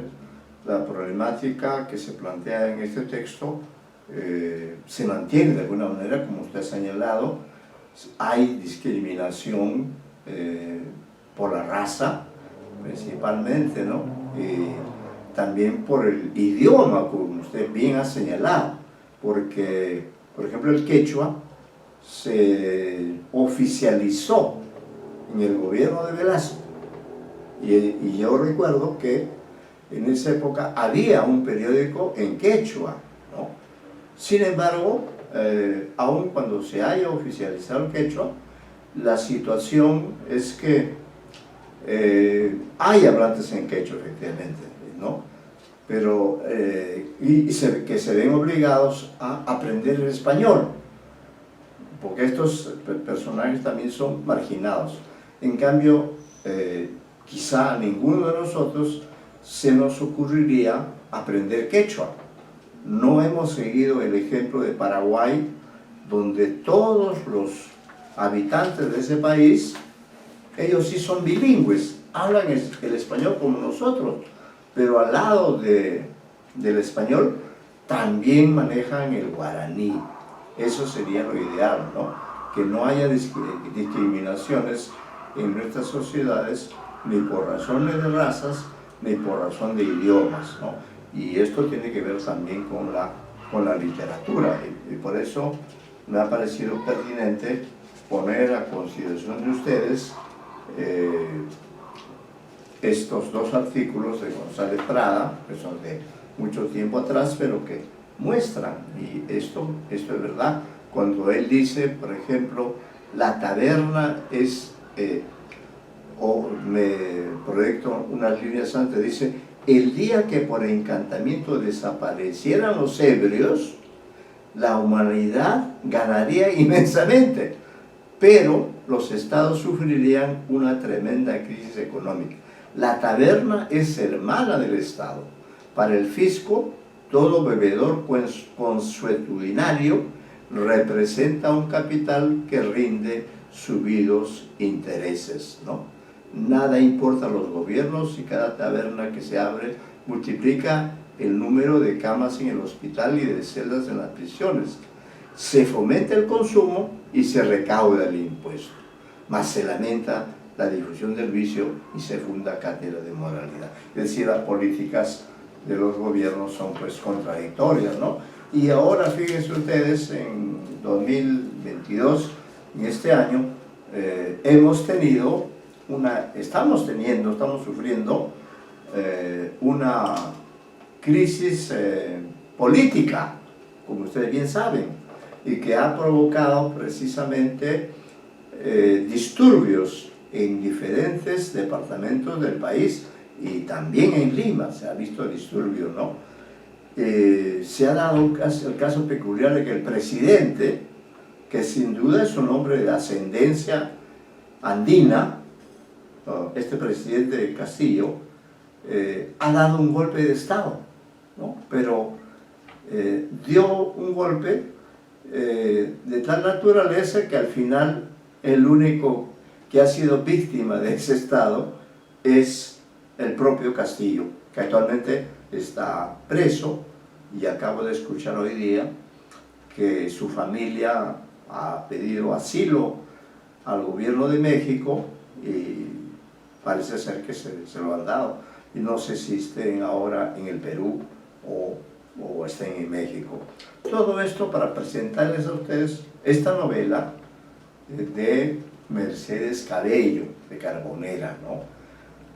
la problemática que se plantea en este texto se mantiene de alguna manera, como usted ha señalado. Hay discriminación por la raza, principalmente, ¿no? Y también por el idioma, como usted bien ha señalado, porque, por ejemplo, el quechua se oficializó en el gobierno de Velasco, y yo recuerdo que en esa época había un periódico en quechua, ¿no? Sin embargo, aun cuando se haya oficializado el quechua, la situación es que hay hablantes en quechua, efectivamente, ¿no? Pero que se ven obligados a aprender el español, porque estos personajes también son marginados. En cambio, quizá a ninguno de nosotros se nos ocurriría aprender quechua. No hemos seguido el ejemplo de Paraguay, donde todos los habitantes de ese país, ellos sí son bilingües, hablan el español como nosotros, pero al lado del español también manejan el guaraní. Eso sería lo ideal, ¿no? Que no haya discriminaciones en nuestras sociedades, ni por razones de razas, ni por razón de idiomas, ¿no? Y esto tiene que ver también con la literatura, y por eso me ha parecido pertinente poner a consideración de ustedes estos dos artículos de González Prada, que son de mucho tiempo atrás, pero que muestran, y esto es verdad, cuando él dice, por ejemplo, la taberna es, o me proyecto unas líneas antes, dice, el día que por encantamiento desaparecieran los ebrios, la humanidad ganaría inmensamente, pero los estados sufrirían una tremenda crisis económica. La taberna es hermana del Estado. Para el fisco, todo bebedor consuetudinario representa un capital que rinde subidos intereses, ¿no? Nada importa a los gobiernos, y cada taberna que se abre multiplica el número de camas en el hospital y de celdas en las prisiones. Se fomenta el consumo y se recauda el impuesto, mas se lamenta la difusión del vicio y se funda cátedra de moralidad. Es decir, las políticas de los gobiernos son pues contradictorias, ¿no? Y ahora fíjense ustedes, en 2022, en este año, estamos sufriendo una crisis política, como ustedes bien saben. y que ha provocado precisamente disturbios en diferentes departamentos del país y también en Lima se ha visto disturbios, ¿no? Se ha dado el caso peculiar de que el presidente, que sin duda es un hombre de ascendencia andina, este presidente Castillo, ha dado un golpe de Estado, ¿no? Pero dio un golpe de tal naturaleza que al final el único que ha sido víctima de ese Estado es el propio Castillo, que actualmente está preso, y acabo de escuchar hoy día que su familia ha pedido asilo al gobierno de México y parece ser que se lo han dado, y no sé si estén ahora en el Perú o estén en México. Todo esto para presentarles a ustedes esta novela de Mercedes Cabello, de Carbonera, ¿no?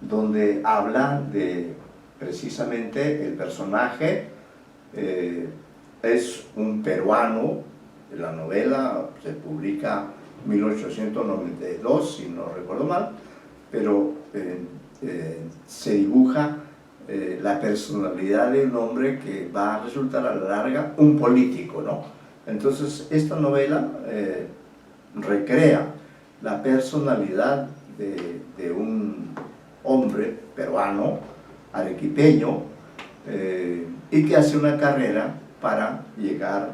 Donde habla de precisamente el personaje, es un peruano. La novela se publica en 1892, si no recuerdo mal, pero se dibuja la personalidad de un hombre que va a resultar a la larga un político, ¿no? Entonces esta novela recrea la personalidad de un hombre peruano, arequipeño, y que hace una carrera para llegar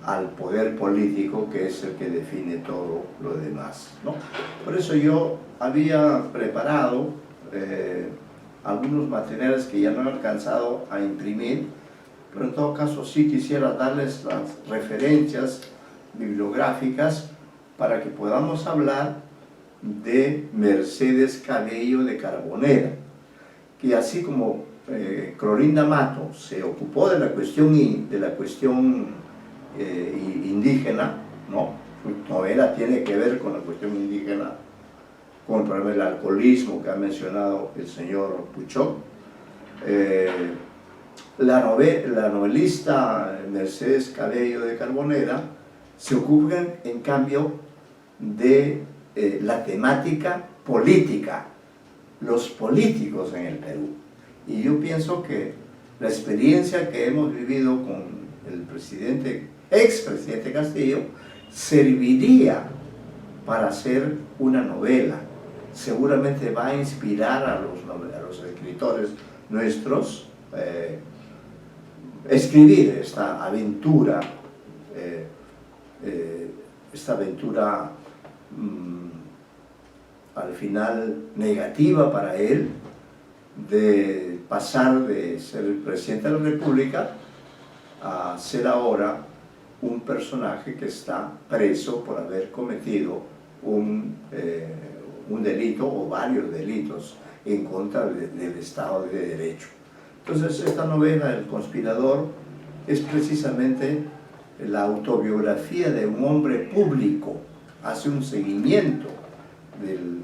al poder político, que es el que define todo lo demás, ¿no? Por eso yo había preparado algunos materiales que ya no he alcanzado a imprimir, pero en todo caso sí quisiera darles las referencias bibliográficas para que podamos hablar de Mercedes Cabello de Carbonera, que así como Clorinda Mato se ocupó de la cuestión indígena, ¿no? Su novela tiene que ver con la cuestión indígena, con el problema del alcoholismo que ha mencionado el señor Puchó. La novelista Mercedes Cabello de Carbonera se ocupa en cambio de la temática política, los políticos en el Perú. Y yo pienso que la experiencia que hemos vivido con el expresidente Castillo serviría para hacer una novela. Seguramente va a inspirar a los escritores nuestros escribir esta aventura al final negativa para él, de pasar de ser el presidente de la República a ser ahora un personaje que está preso por haber cometido un delito o varios delitos en contra del Estado de Derecho. Entonces esta novela, El Conspirador, es precisamente la autobiografía de un hombre público, hace un seguimiento del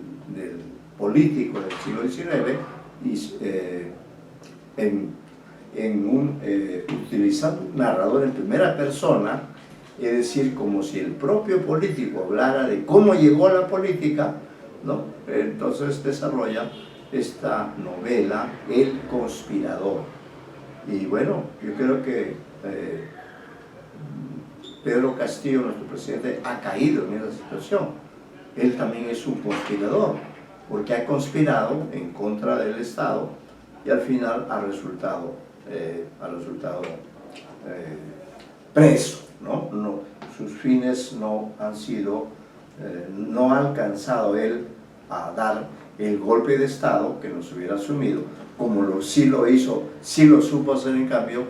político del siglo XIX y utilizando un narrador en primera persona, es decir, como si el propio político hablara de cómo llegó a la política, ¿no? Entonces desarrolla esta novela, El Conspirador. Y bueno, yo creo que Pedro Castillo, nuestro presidente, ha caído en esa situación. Él también es un conspirador, porque ha conspirado en contra del Estado y al final ha resultado preso, ¿no? Sus fines no han sido, no ha alcanzado él a dar el golpe de Estado que nos hubiera asumido, como sí lo hizo, sí lo supo hacer en cambio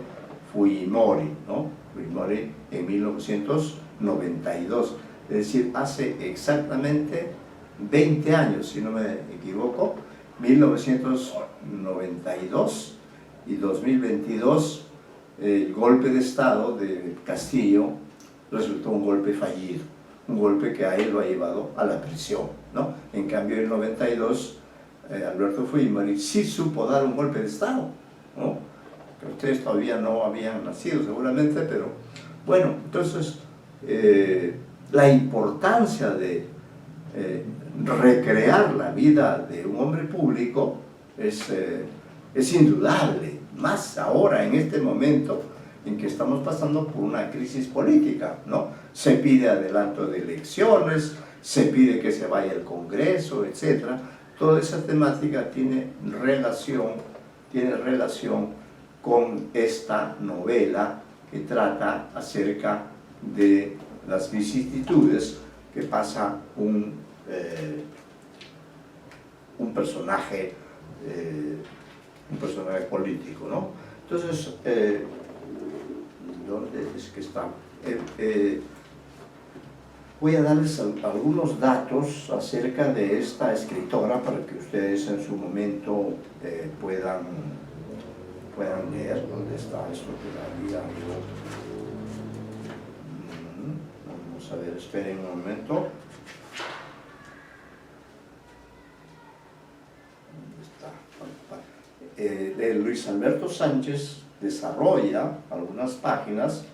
Fujimori, ¿no? Fujimori en 1992, es decir, hace exactamente 20 años, si no me equivoco, 1992 y 2022, el golpe de Estado de Castillo resultó un golpe fallido, un golpe que a él lo ha llevado a la prisión, ¿no? En cambio, en el 92, Alberto Fujimori sí supo dar un golpe de Estado, ¿no? Que ustedes todavía no habían nacido seguramente, pero bueno, entonces la importancia de recrear la vida de un hombre público es indudable, más ahora en este momento en que estamos pasando por una crisis política, ¿no? Se pide adelanto de elecciones, se pide que se vaya al Congreso, etc. Toda esa temática tiene relación con esta novela que trata acerca de las vicisitudes que pasa un personaje político, ¿no? Entonces, ¿dónde es que está? Voy a darles algunos datos acerca de esta escritora para que ustedes en su momento puedan leer. ¿Dónde está esto que había yo? Vamos a ver, esperen un momento. Luis Alberto Sánchez desarrolla algunas páginas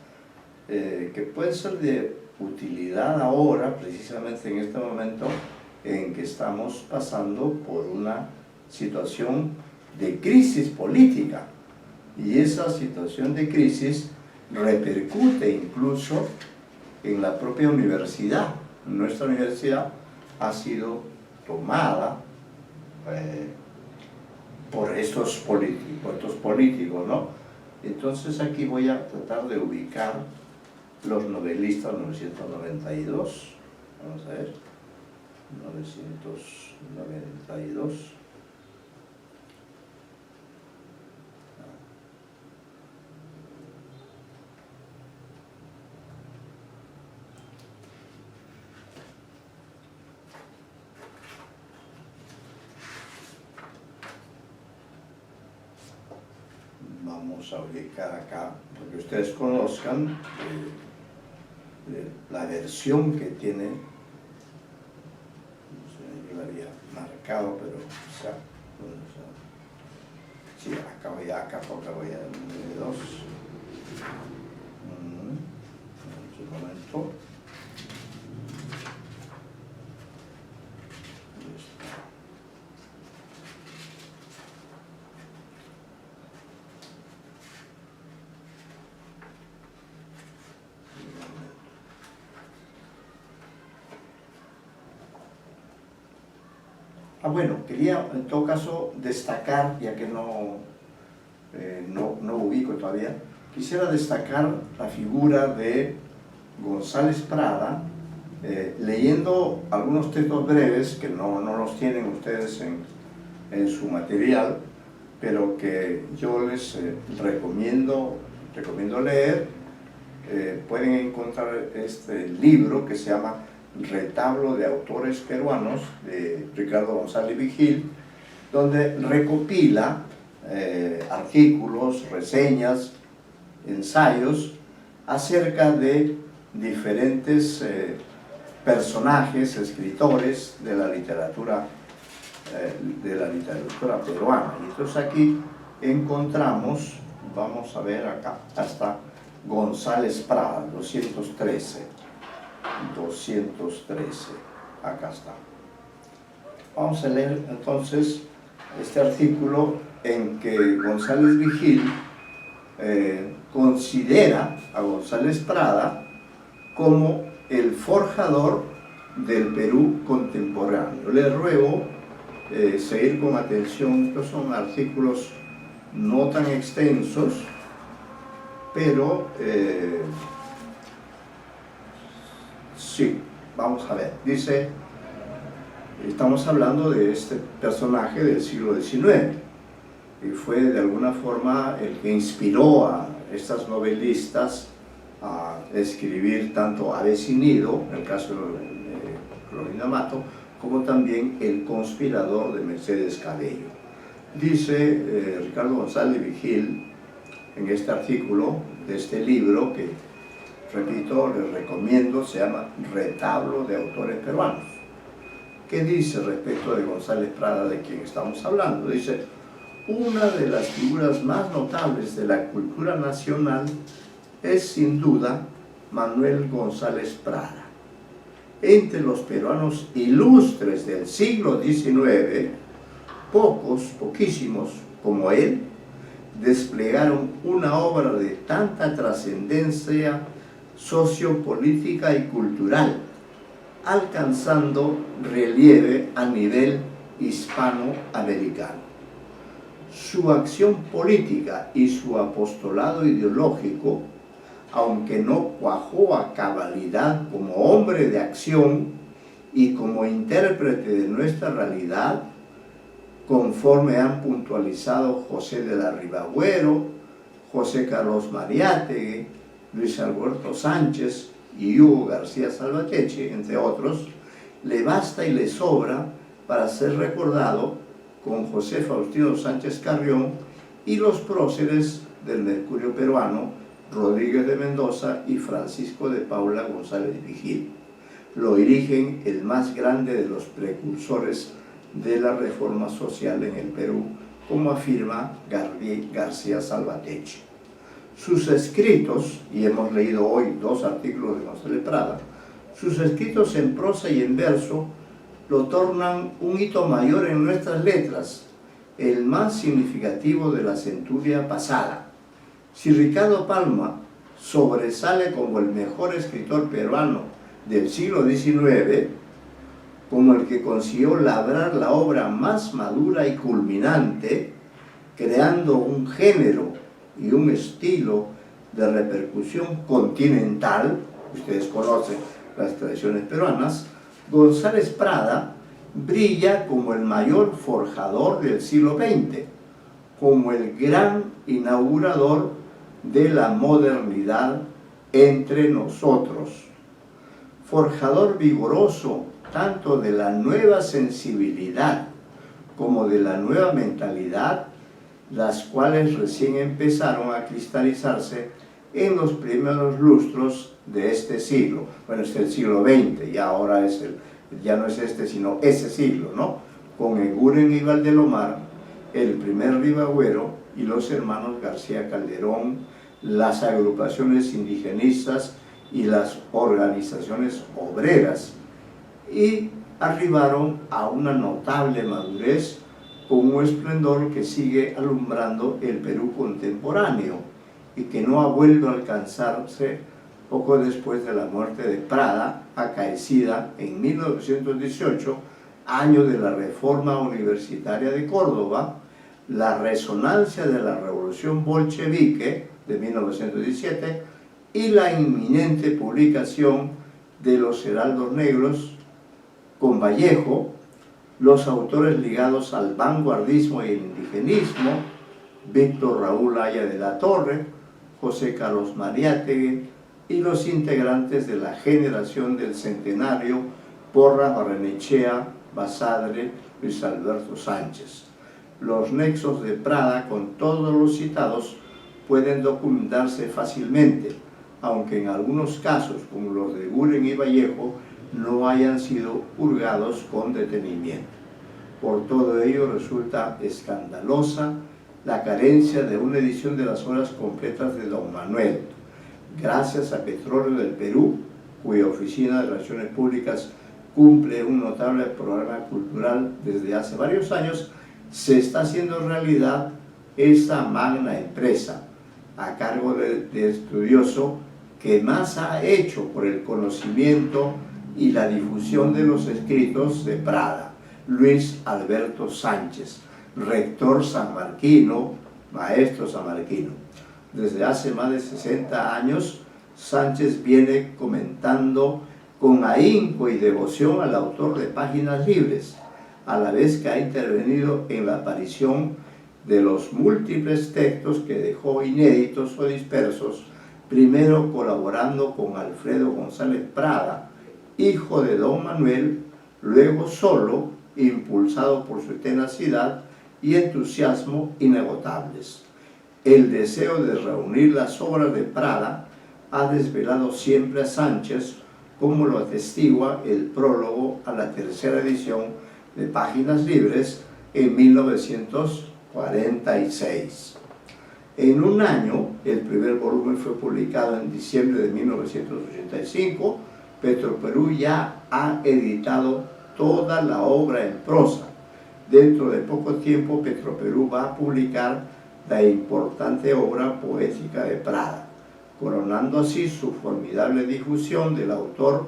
que pueden ser de utilidad ahora, precisamente en este momento en que estamos pasando por una situación de crisis política, y esa situación de crisis repercute incluso en la propia universidad. Nuestra universidad ha sido tomada por estos políticos, ¿no? Entonces aquí voy a tratar de ubicar los novelistas 992, vamos a ver, 992. Vamos a ubicar acá, para que ustedes conozcan la versión que tiene. No sé, yo la había marcado, pero sí, acá voy a 2. Un momento. Bueno, quería en todo caso destacar, ya que no ubico todavía, quisiera destacar la figura de González Prada, leyendo algunos textos breves que no los tienen ustedes en su material, pero que yo les recomiendo leer. Pueden encontrar este libro que se llama Retablo de autores peruanos, de Ricardo González Vigil, donde recopila artículos, reseñas, ensayos acerca de diferentes personajes, escritores de la literatura peruana. Y entonces aquí encontramos, vamos a ver acá, hasta González Prada, 213, acá está. Vamos a leer entonces este artículo en que González Vigil considera a González Prada como el forjador del Perú contemporáneo. Les ruego seguir con atención. Estos son artículos no tan extensos, pero sí, vamos a ver. Dice, estamos hablando de este personaje del siglo XIX, y fue de alguna forma el que inspiró a estas novelistas a escribir tanto Avecinido, en el caso de Clorinda Mato, como también El conspirador de Mercedes Cabello. Dice Ricardo González Vigil en este artículo de este libro, que repito, les recomiendo, se llama Retablo de autores peruanos. ¿Qué dice respecto de González Prada, de quien estamos hablando? Dice, una de las figuras más notables de la cultura nacional es sin duda Manuel González Prada. Entre los peruanos ilustres del siglo XIX, poquísimos como él, desplegaron una obra de tanta trascendencia sociopolítica y cultural, alcanzando relieve a nivel hispanoamericano. Su acción política y su apostolado ideológico, aunque no cuajó a cabalidad como hombre de acción y como intérprete de nuestra realidad, conforme han puntualizado José de la Ribagüero, José Carlos Mariátegui, Luis Alberto Sánchez y Hugo García Salvatierra, entre otros, le basta y le sobra para ser recordado con José Faustino Sánchez Carrión y los próceres del Mercurio peruano, Rodríguez de Mendoza y Francisco de Paula González Vigil. Lo erigen el más grande de los precursores de la reforma social en el Perú, como afirma García Salvatierra. Sus escritos, y hemos leído hoy 2 artículos de González Prada, sus escritos en prosa y en verso lo tornan un hito mayor en nuestras letras, el más significativo de la centuria pasada. Si Ricardo Palma sobresale como el mejor escritor peruano del siglo XIX, como el que consiguió labrar la obra más madura y culminante, creando un género y un estilo de repercusión continental, ustedes conocen las tradiciones peruanas, González Prada brilla como el mayor forjador del siglo XX, como el gran inaugurador de la modernidad entre nosotros. Forjador vigoroso tanto de la nueva sensibilidad como de la nueva mentalidad, las cuales recién empezaron a cristalizarse en los primeros lustros de este siglo. Bueno, es el siglo XX, y ahora ya no es este, sino ese siglo, ¿no? Con Eguren y Valdelomar, el primer Ribagüero y los hermanos García Calderón, las agrupaciones indigenistas y las organizaciones obreras, y arribaron a una notable madurez con un esplendor que sigue alumbrando el Perú contemporáneo y que no ha vuelto a alcanzarse poco después de la muerte de Prada, acaecida en 1918, año de la Reforma Universitaria de Córdoba, la resonancia de la Revolución Bolchevique de 1917 y la inminente publicación de Los Heraldos Negros con Vallejo, los autores ligados al vanguardismo y el indigenismo, Víctor Raúl Haya de la Torre, José Carlos Mariátegui y los integrantes de la generación del centenario, Porras, Barrenechea, Basadre, Luis Alberto Sánchez. Los nexos de Prada con todos los citados pueden documentarse fácilmente, aunque en algunos casos, como los de Eguren y Vallejo, no hayan sido hurgados con detenimiento. Por todo ello resulta escandalosa la carencia de una edición de las obras completas de Don Manuel. Gracias a Petróleo del Perú, cuya Oficina de Relaciones Públicas cumple un notable programa cultural desde hace varios años, se está haciendo realidad esta magna empresa a cargo del estudioso que más ha hecho por el conocimiento y la difusión de los escritos de Prada, Luis Alberto Sánchez, rector sanmarquino, maestro sanmarquino. Desde hace más de 60 años, Sánchez viene comentando con ahínco y devoción al autor de Páginas Libres, a la vez que ha intervenido en la aparición de los múltiples textos que dejó inéditos o dispersos, primero colaborando con Alfredo González Prada, hijo de Don Manuel, luego solo, impulsado por su tenacidad y entusiasmo inagotables. El deseo de reunir las obras de Prada ha desvelado siempre a Sánchez, como lo atestigua el prólogo a la tercera edición de Páginas Libres en 1946. En un año, el primer volumen fue publicado en diciembre de 1985. Petroperú ya ha editado toda la obra en prosa. Dentro de poco tiempo, Petroperú va a publicar la importante obra poética de Prada, coronando así su formidable difusión del autor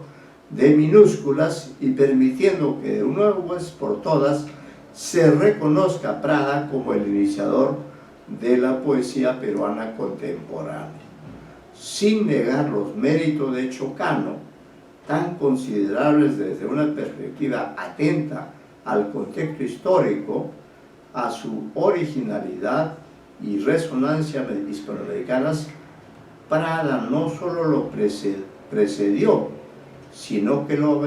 de minúsculas y permitiendo que de una vez por todas se reconozca a Prada como el iniciador de la poesía peruana contemporánea. Sin negar los méritos de Chocano, tan considerables desde una perspectiva atenta al contexto histórico, a su originalidad y resonancia hispanoamericanas, Prada no solo lo precedió, sino que lo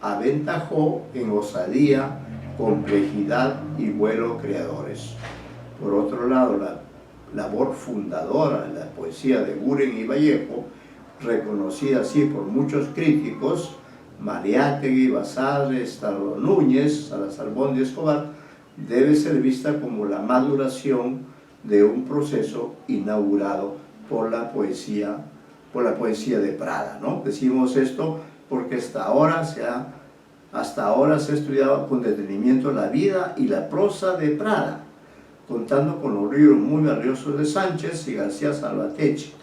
aventajó en osadía, complejidad y vuelo creadores. Por otro lado, la labor fundadora de la poesía de Guren y Vallejo, reconocida así por muchos críticos, Mariátegui, Basadre, Estado Núñez, Salazar Bondi Escobar, debe ser vista como la maduración de un proceso inaugurado por la poesía de Prada, ¿no? Decimos esto porque hasta ahora se ha estudiado con detenimiento la vida y la prosa de Prada, contando con los libros muy valiosos de Sánchez y García Salvatierra,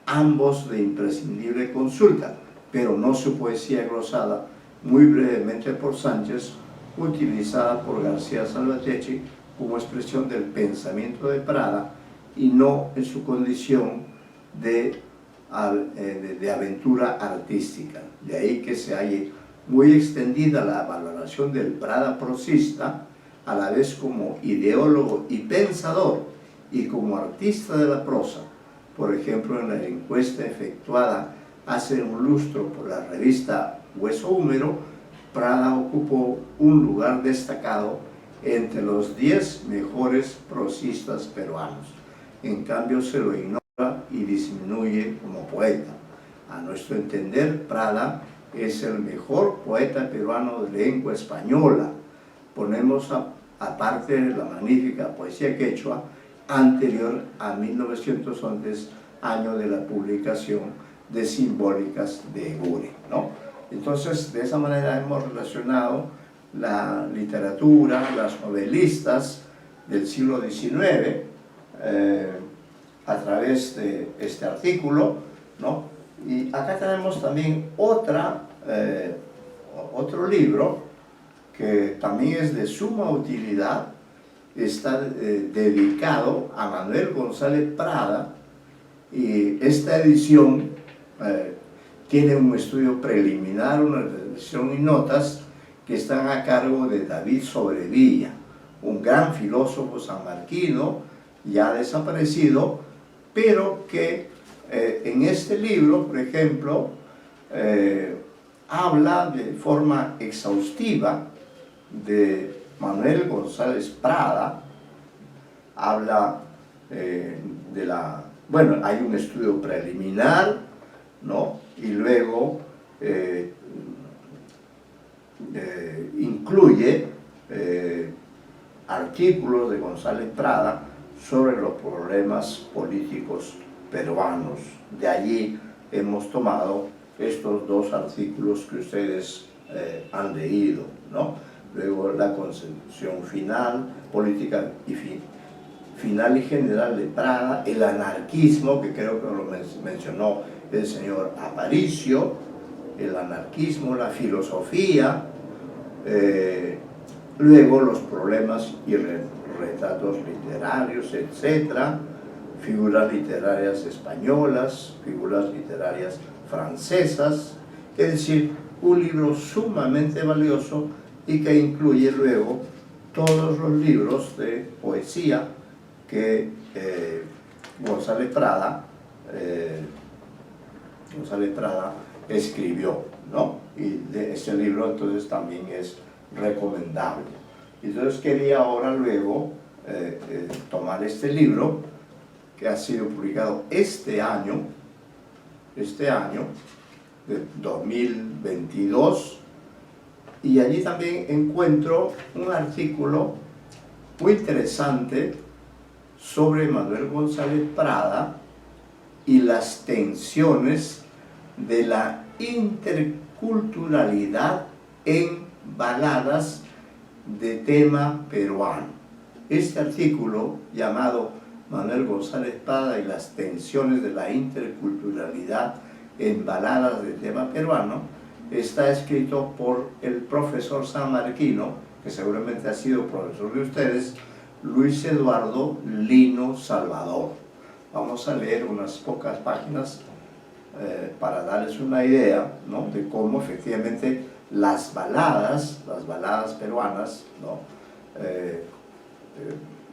ambos de imprescindible consulta, pero no su poesía glosada, muy brevemente por Sánchez, utilizada por García Salvatierra como expresión del pensamiento de Prada y no en su condición de aventura artística. De ahí que se halle muy extendida la valoración del Prada prosista, a la vez como ideólogo y pensador y como artista de la prosa. Por ejemplo, en la encuesta efectuada hace un lustro por la revista Hueso Húmero, Prada ocupó un lugar destacado entre los 10 mejores prosistas peruanos. En cambio, se lo ignora y disminuye como poeta. A nuestro entender, Prada es el mejor poeta peruano de lengua española. Ponemos aparte la magnífica poesía quechua anterior a 1911, año de la publicación de Simbólicas de Guren, ¿no? Entonces, de esa manera hemos relacionado la literatura, las novelistas del siglo XIX a través de este artículo, ¿no? Y acá tenemos también otro libro que también es de suma utilidad, está dedicado a Manuel González Prada, y esta edición tiene un estudio preliminar, una revisión y notas que están a cargo de David Sobrevilla, un gran filósofo sanmarquino, ya desaparecido, pero que en este libro, por ejemplo, habla de forma exhaustiva de Manuel González Prada, habla bueno, hay un estudio preliminar, ¿no? Y luego incluye artículos de González Prada sobre los problemas políticos peruanos. De allí hemos tomado estos dos artículos que ustedes han leído, ¿no? Luego la concepción final, política y final y general de Prada, el anarquismo, que creo que lo mencionó el señor Aparicio, el anarquismo, la filosofía, luego los problemas y retratos literarios, etcétera, figuras literarias españolas, figuras literarias francesas, es decir, un libro sumamente valioso y que incluye luego todos los libros de poesía que González Prada escribió, ¿no? Y de ese libro entonces también es recomendable. Entonces quería ahora luego tomar este libro que ha sido publicado este año de 2022, y allí también encuentro un artículo muy interesante sobre Manuel González Prada y las tensiones de la interculturalidad en baladas de tema peruano. Este artículo, llamado Manuel González Prada y las tensiones de la interculturalidad en baladas de tema peruano, está escrito por el profesor sanmarquino, que seguramente ha sido profesor de ustedes, Luis Eduardo Lino Salvador. Vamos a leer unas pocas páginas para darles una idea, ¿no?, de cómo efectivamente las baladas peruanas, ¿no?,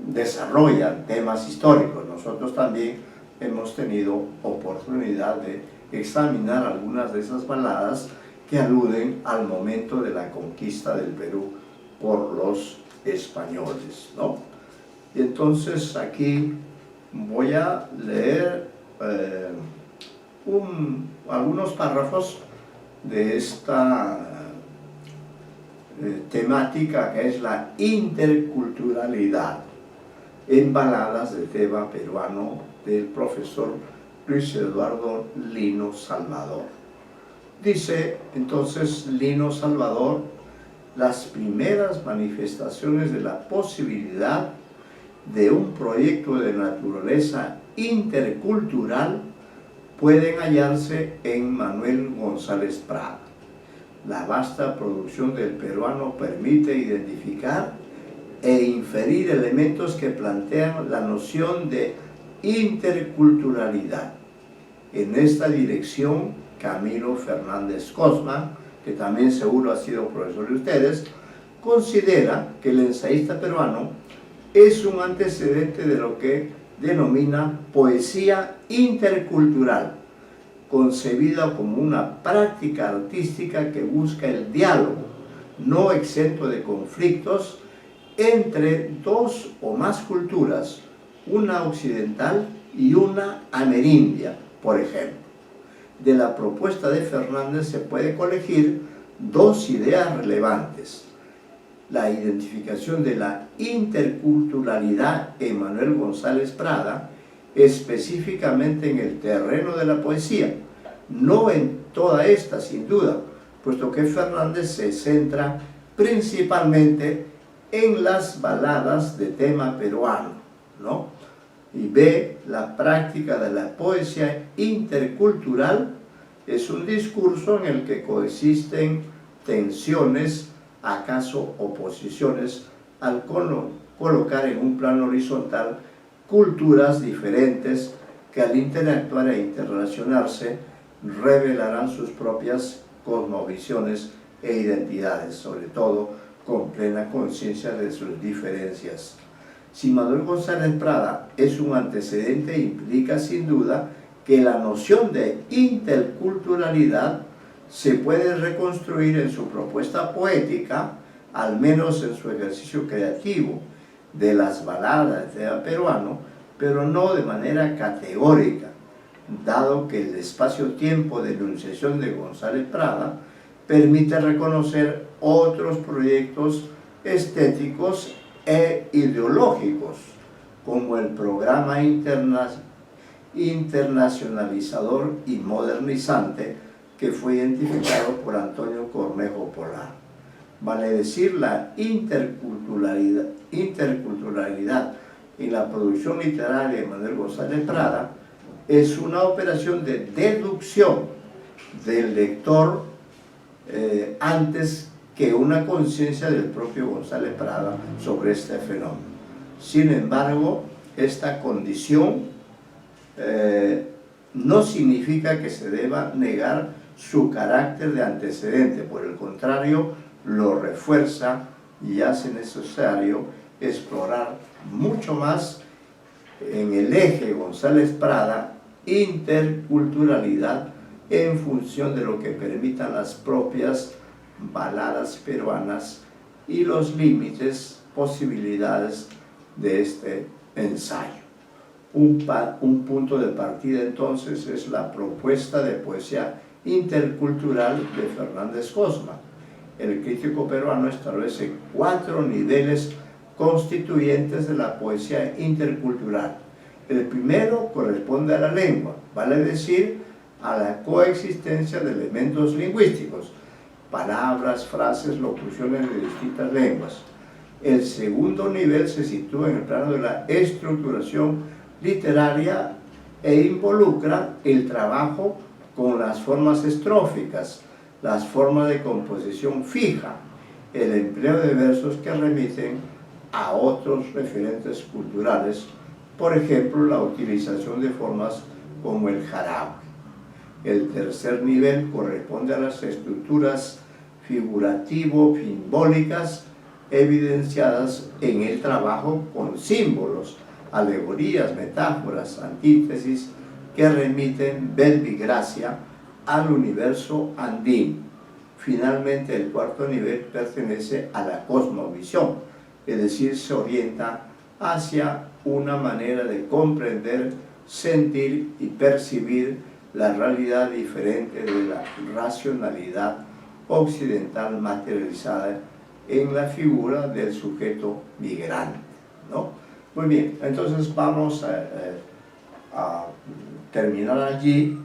desarrollan temas históricos. Nosotros también hemos tenido oportunidad de examinar algunas de esas baladas que aluden al momento de la conquista del Perú por los españoles, ¿no? Y entonces aquí voy a leer algunos párrafos de esta temática, que es la interculturalidad en baladas de tema peruano, del profesor Luis Eduardo Lino Salvador. Dice entonces Lino Salvador: las primeras manifestaciones de la posibilidad de un proyecto de naturaleza intercultural pueden hallarse en Manuel González Prada. La vasta producción del peruano permite identificar e inferir elementos que plantean la noción de interculturalidad. En esta dirección, Camilo Fernández Cosma, que también seguro ha sido profesor de ustedes, considera que el ensayista peruano es un antecedente de lo que denomina poesía intercultural, concebida como una práctica artística que busca el diálogo, no exento de conflictos, entre dos o más culturas, una occidental y una amerindia, por ejemplo. De la propuesta de Fernández se puede colegir dos ideas relevantes: la identificación de la interculturalidad en Manuel González Prada, específicamente en el terreno de la poesía, no en toda esta, sin duda, puesto que Fernández se centra principalmente en las baladas de tema peruano, ¿no? Y B, la práctica de la poesía intercultural es un discurso en el que coexisten tensiones, acaso oposiciones, al colocar en un plano horizontal culturas diferentes que al interactuar e interrelacionarse revelarán sus propias cosmovisiones e identidades, sobre todo con plena conciencia de sus diferencias. Si Manuel González Prada es un antecedente, implica sin duda que la noción de interculturalidad se puede reconstruir en su propuesta poética, al menos en su ejercicio creativo de las baladas de peruano, pero no de manera categórica, dado que el espacio-tiempo de enunciación de González Prada permite reconocer otros proyectos estéticos e ideológicos, como el programa internacionalizador y modernizante que fue identificado por Antonio Cornejo Polar. Vale decir, la interculturalidad en la producción literaria de Manuel González Prada es una operación de deducción del lector antes que una conciencia del propio González Prada sobre este fenómeno. Sin embargo, esta condición no significa que se deba negar su carácter de antecedente, por el contrario, lo refuerza y hace necesario explorar mucho más en el eje González Prada, interculturalidad, en función de lo que permitan las propias baladas peruanas y los límites, posibilidades de este ensayo. Un punto de partida entonces es la propuesta de poesía intercultural de Fernández Cosma. El crítico peruano establece 4 niveles constituyentes de la poesía intercultural. El primero corresponde a la lengua, vale decir, a la coexistencia de elementos lingüísticos, palabras, frases, locuciones de distintas lenguas. El segundo nivel se sitúa en el plano de la estructuración literaria e involucra el trabajo con las formas estróficas, las formas de composición fija, el empleo de versos que remiten a otros referentes culturales, por ejemplo, la utilización de formas como el jarabe. El tercer nivel corresponde a las estructuras figurativo-simbólicas evidenciadas en el trabajo con símbolos, alegorías, metáforas, antítesis que remiten verbigracia al universo andino. Finalmente, el cuarto nivel pertenece a la cosmovisión, es decir, se orienta hacia una manera de comprender, sentir y percibir la realidad diferente de la racionalidad occidental materializada en la figura del sujeto migrante, ¿no? Muy bien, entonces vamos a terminar allí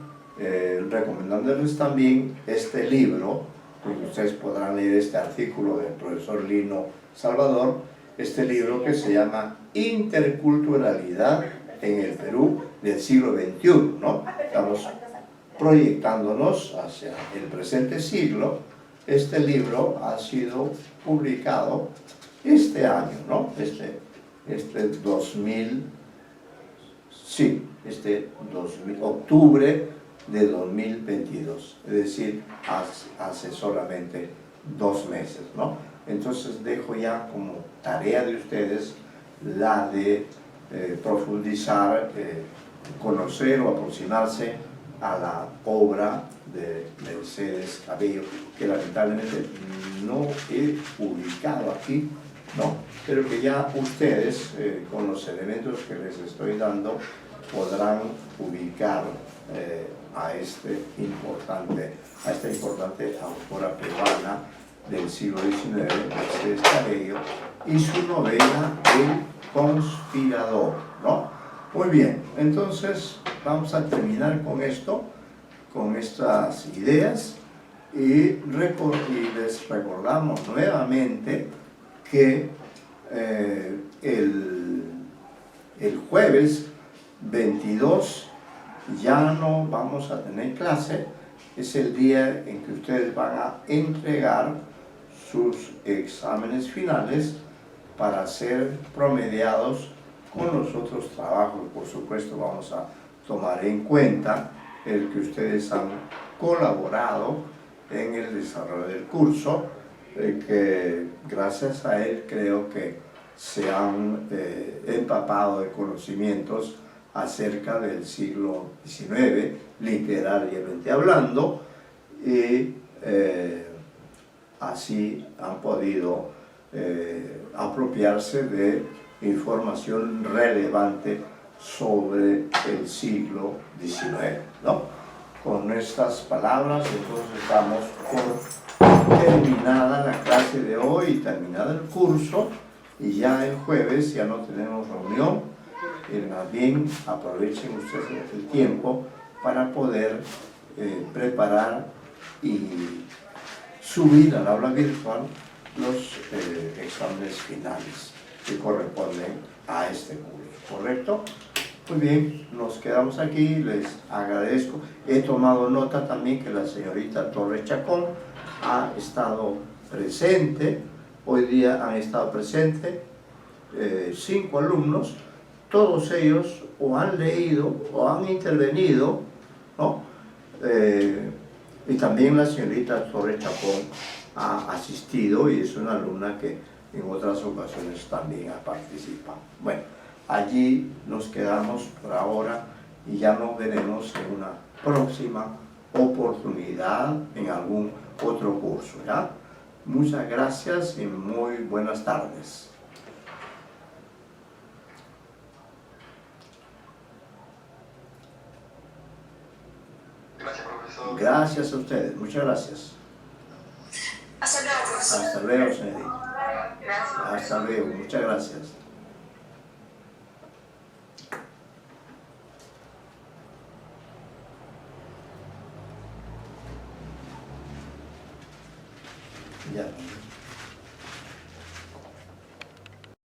recomendándoles también este libro, porque ustedes podrán leer este artículo del profesor Lino Salvador, este libro que se llama Interculturalidad en el Perú del siglo XXI, ¿no? Estamos proyectándonos hacia el presente siglo. Este libro ha sido publicado este año, ¿no? Octubre de 2022, es decir, hace solamente 2 meses, ¿no? Entonces dejo ya como tarea de ustedes la de profundizar, conocer o aproximarse a la obra de Mercedes Cabello, que lamentablemente no he publicado aquí, ¿no? Pero que ya ustedes, con los elementos que les estoy dando, podrán ubicar a esta importante autora peruana del siglo XIX, Mercedes Cabello, y su novela El Conspirador, ¿no? Muy bien, entonces vamos a terminar con esto, con estas ideas, y les recordamos nuevamente que el jueves 22 ya no vamos a tener clase, es el día en que ustedes van a entregar sus exámenes finales para ser promediados con los otros trabajos. Por supuesto, vamos a tomar en cuenta el que ustedes han colaborado en el desarrollo del curso, que gracias a él creo que se han empapado de conocimientos acerca del siglo XIX, literariamente hablando, y así han podido apropiarse de información relevante sobre el siglo XIX, ¿no? Con estas palabras, entonces damos por terminada la clase de hoy y terminado el curso, y ya el jueves ya no tenemos reunión. Más bien aprovechen ustedes el tiempo para poder preparar y subir al aula virtual los exámenes finales que corresponden a este curso, ¿correcto? Muy bien, nos quedamos aquí, les agradezco. He tomado nota también que la señorita Torres Chacón ha estado presente, hoy día han estado presentes 5 alumnos, todos ellos o han leído o han intervenido, ¿no? Y también la señorita Torres Chacón ha asistido y es una alumna que en otras ocasiones también ha participado. Bueno, allí nos quedamos por ahora y ya nos veremos en una próxima oportunidad en algún otro curso, ¿ya? Muchas gracias y muy buenas tardes. Gracias, profesor. Gracias a ustedes, muchas gracias. Hasta luego, profesor. Hasta luego, señorita. Gracias. Hasta luego, muchas gracias. Ya.